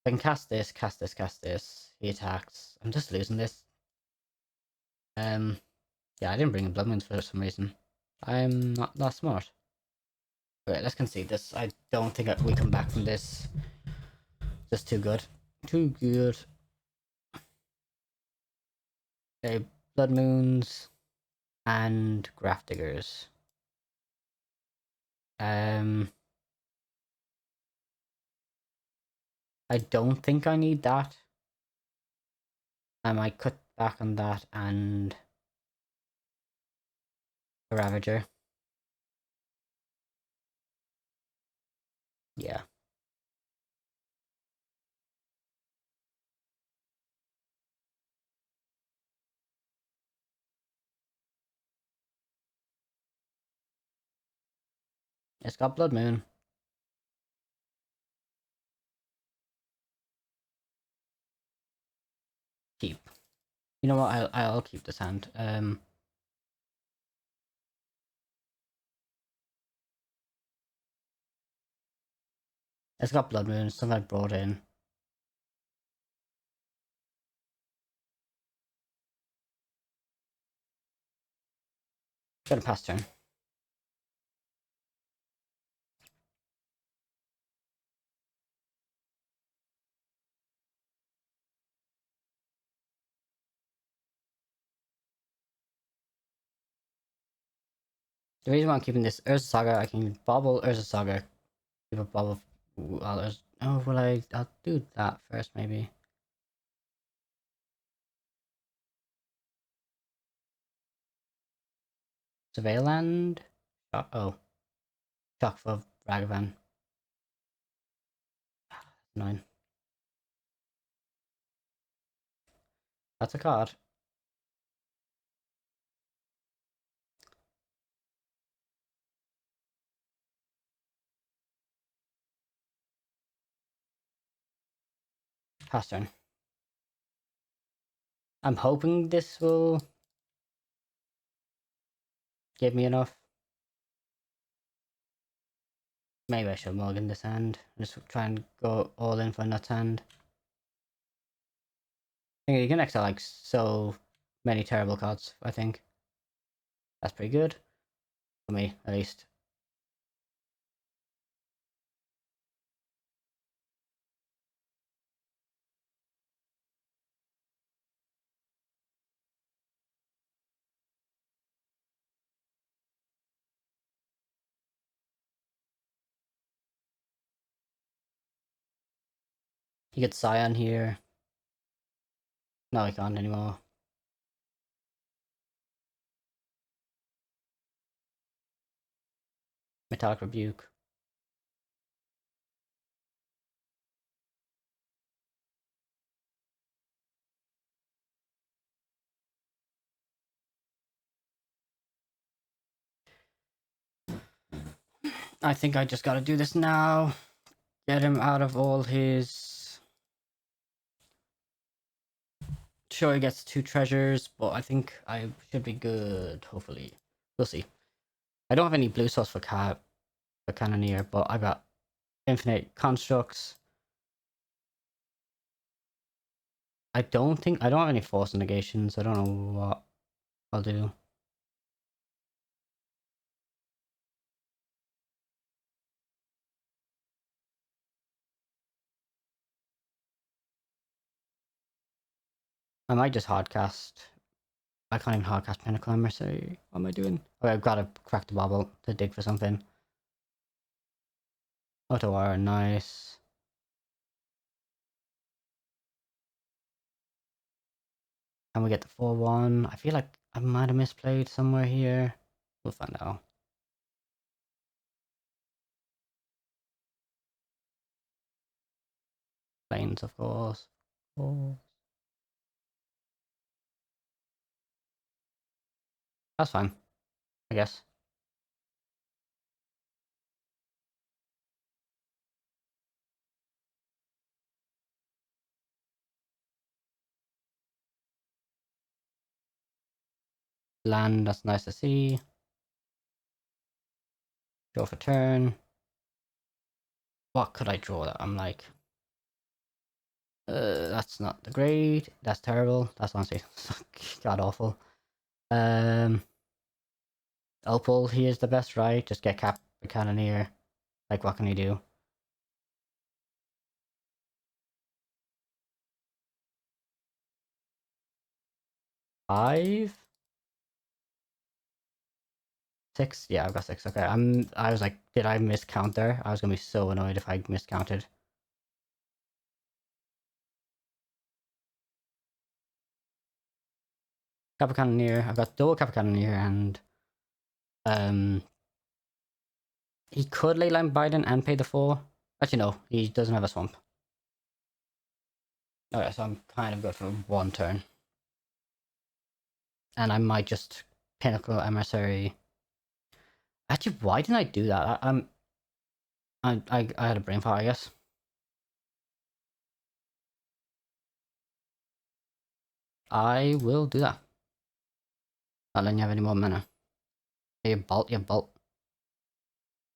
I can cast this, cast this, cast this. He attacks. I'm just losing this. Yeah, I didn't bring in Blood Moons for some reason. I'm not that smart. Okay, let's concede this. I don't think we come back from this. Just too good. Too good. Okay, Blood Moons and Grafdiggers. I don't think I need that. I might cut back on that and a Ravager. Yeah. It's got Blood Moon. Keep. You know what? I'll keep this hand. It's got Blood Moon. Something I brought in. Gonna pass turn. The reason why I'm keeping this Urza Saga, I can bobble Urza Saga. Keep a bobble. Oh, well, I'll do that first, maybe. Surveil Land. Oh, Shock for Ragavan. 9. That's a card. Pass turn. I'm hoping this will give me enough. Maybe I should mulligan this hand. Just try and go all in for Nuts hand. I think you can exile like so many terrible cards, I think. That's pretty good. For me, at least. He gets Scion here. No, he can't anymore. Metallic Rebuke. I think I just gotta do this now. Get him out of all his... Sure, he gets 2 treasures, but I think I should be good, hopefully. We'll see. I don't have any blue sauce for Cannoneer, but I got infinite constructs. I don't have any force negations. I don't know what I'll do. I might just hardcast. I can't even hardcast Pinnacle Mercenary. What am I doing? Okay, I've got to crack the bobble to dig for something. Otawara, nice. Can we get the 4-1? I feel like I might have misplayed somewhere here. We'll find out. Planes, of course. Oh. That's fine, I guess. Land, that's nice to see. Draw for turn. What could I draw that I'm like? That's not the great. That's terrible. That's honestly god awful. Opal, he is the best, right? Just get Cap the Cannoneer. Like, what can he do? Five? 6? Yeah, I've got 6. Okay, I was like, did I miscount there? I was gonna be so annoyed if I miscounted. Kappa Cannoneer. I've got double Kappa Cannoneer and he could Leyline Biden and pay the 4. Actually no, he doesn't have a swamp. Okay, so I'm kind of good for 1 turn. And I might just Pinnacle Emissary. Actually, why didn't I do that? I had a brain fart, I guess. I will do that. Not letting you have any more mana. You bolt, you bolt.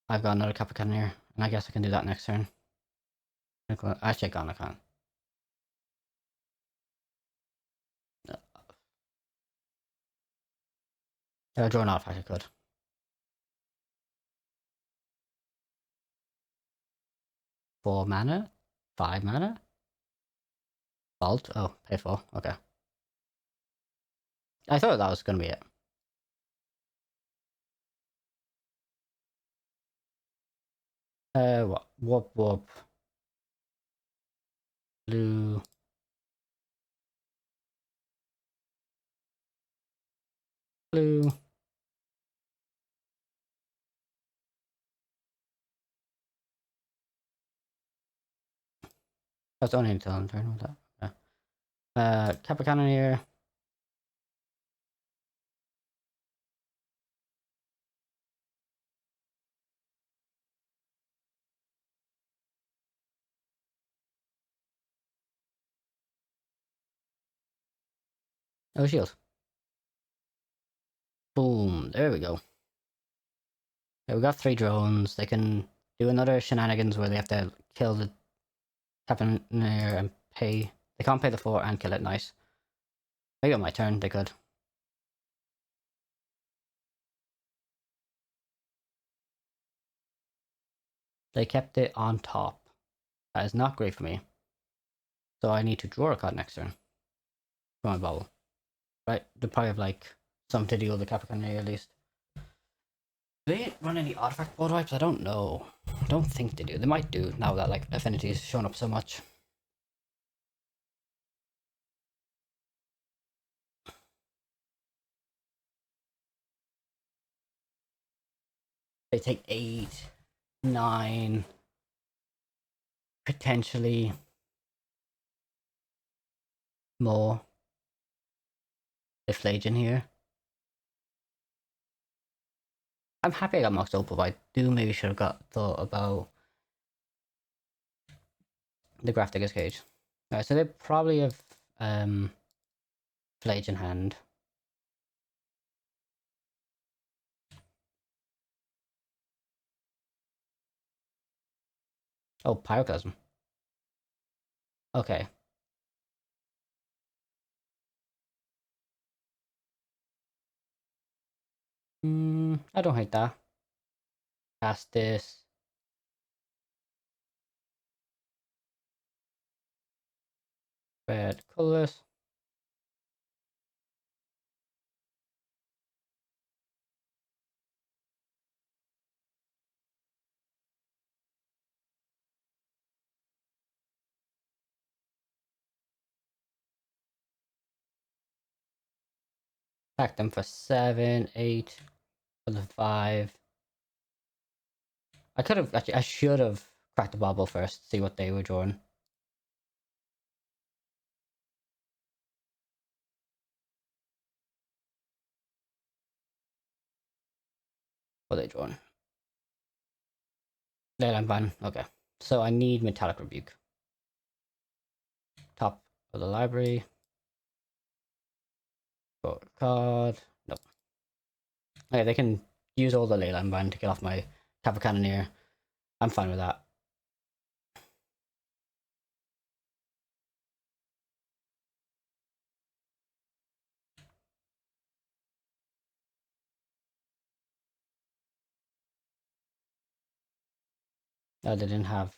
I've got another Kappa Cannoneer, and I guess I can do that next turn. Actually, I can't. Draw an artifact, I could. 4 mana? 5 mana? Bolt? Oh, pay 4. Okay. I thought that was gonna be it. What? Whoop whoop. Blue. Blue. That's only until I'm turn with that. Yeah. Kappa Cannoneer. Oh, shield. Boom. There we go. Okay, we got 3 drones. They can do another shenanigans where they have to kill the Captain and pay. They can't pay the 4 and kill it. Nice. Maybe on my turn they could. They kept it on top. That is not great for me. So I need to draw a card next turn. For my bubble. Right? They probably have like something to deal with the Capricorn at least. Do they run any artifact board wipes? I don't know. I don't think they do. They might do now that like Affinity is showing up so much. They take 8, 9, potentially more. If in here. I'm happy I got Mox Opal, but I do maybe should have got thought about the Graph Cage. Alright, so they probably have Flage in hand. Oh, Pyroclasm. Okay. I don't hate that. Cast this. Red colorless. Pack them for 7, 8, for the 5. I could have actually. I should have cracked the bubble first. See what they were drawing. What are they drawing? Leyline Ban. Okay. So I need Metallic Rebuke. Top of the library. Draw a card. Nope. Okay, they can use all the Leyline Ban to get off my Kappa Cannoneer. I'm fine with that. They didn't have.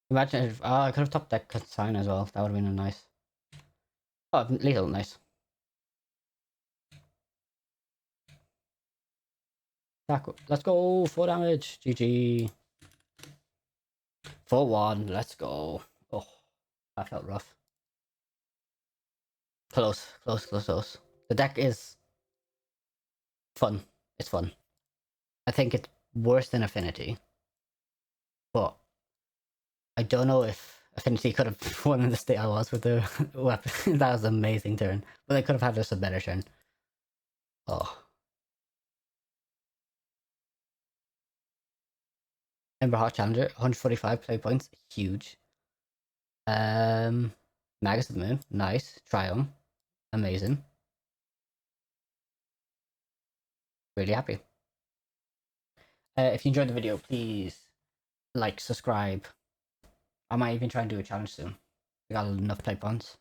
Imagine if I could have top deck Consign as well. That would have been a nice. Oh, lethal, nice. Let's go. 4 damage. GG. 4-1. Let's go. Oh, that felt rough. Close. The deck is fun. It's fun. I think it's worse than Affinity, but I don't know if Affinity could have won in the state I was with the weapon. That was an amazing turn, but they could have had just a better turn. Oh, Ember Heart Challenger, 145 play points, huge. Magus of the Moon, nice. Triumph, amazing. Really happy. If you enjoyed the video, please like, subscribe. I might even try and do a challenge soon. We got enough play points.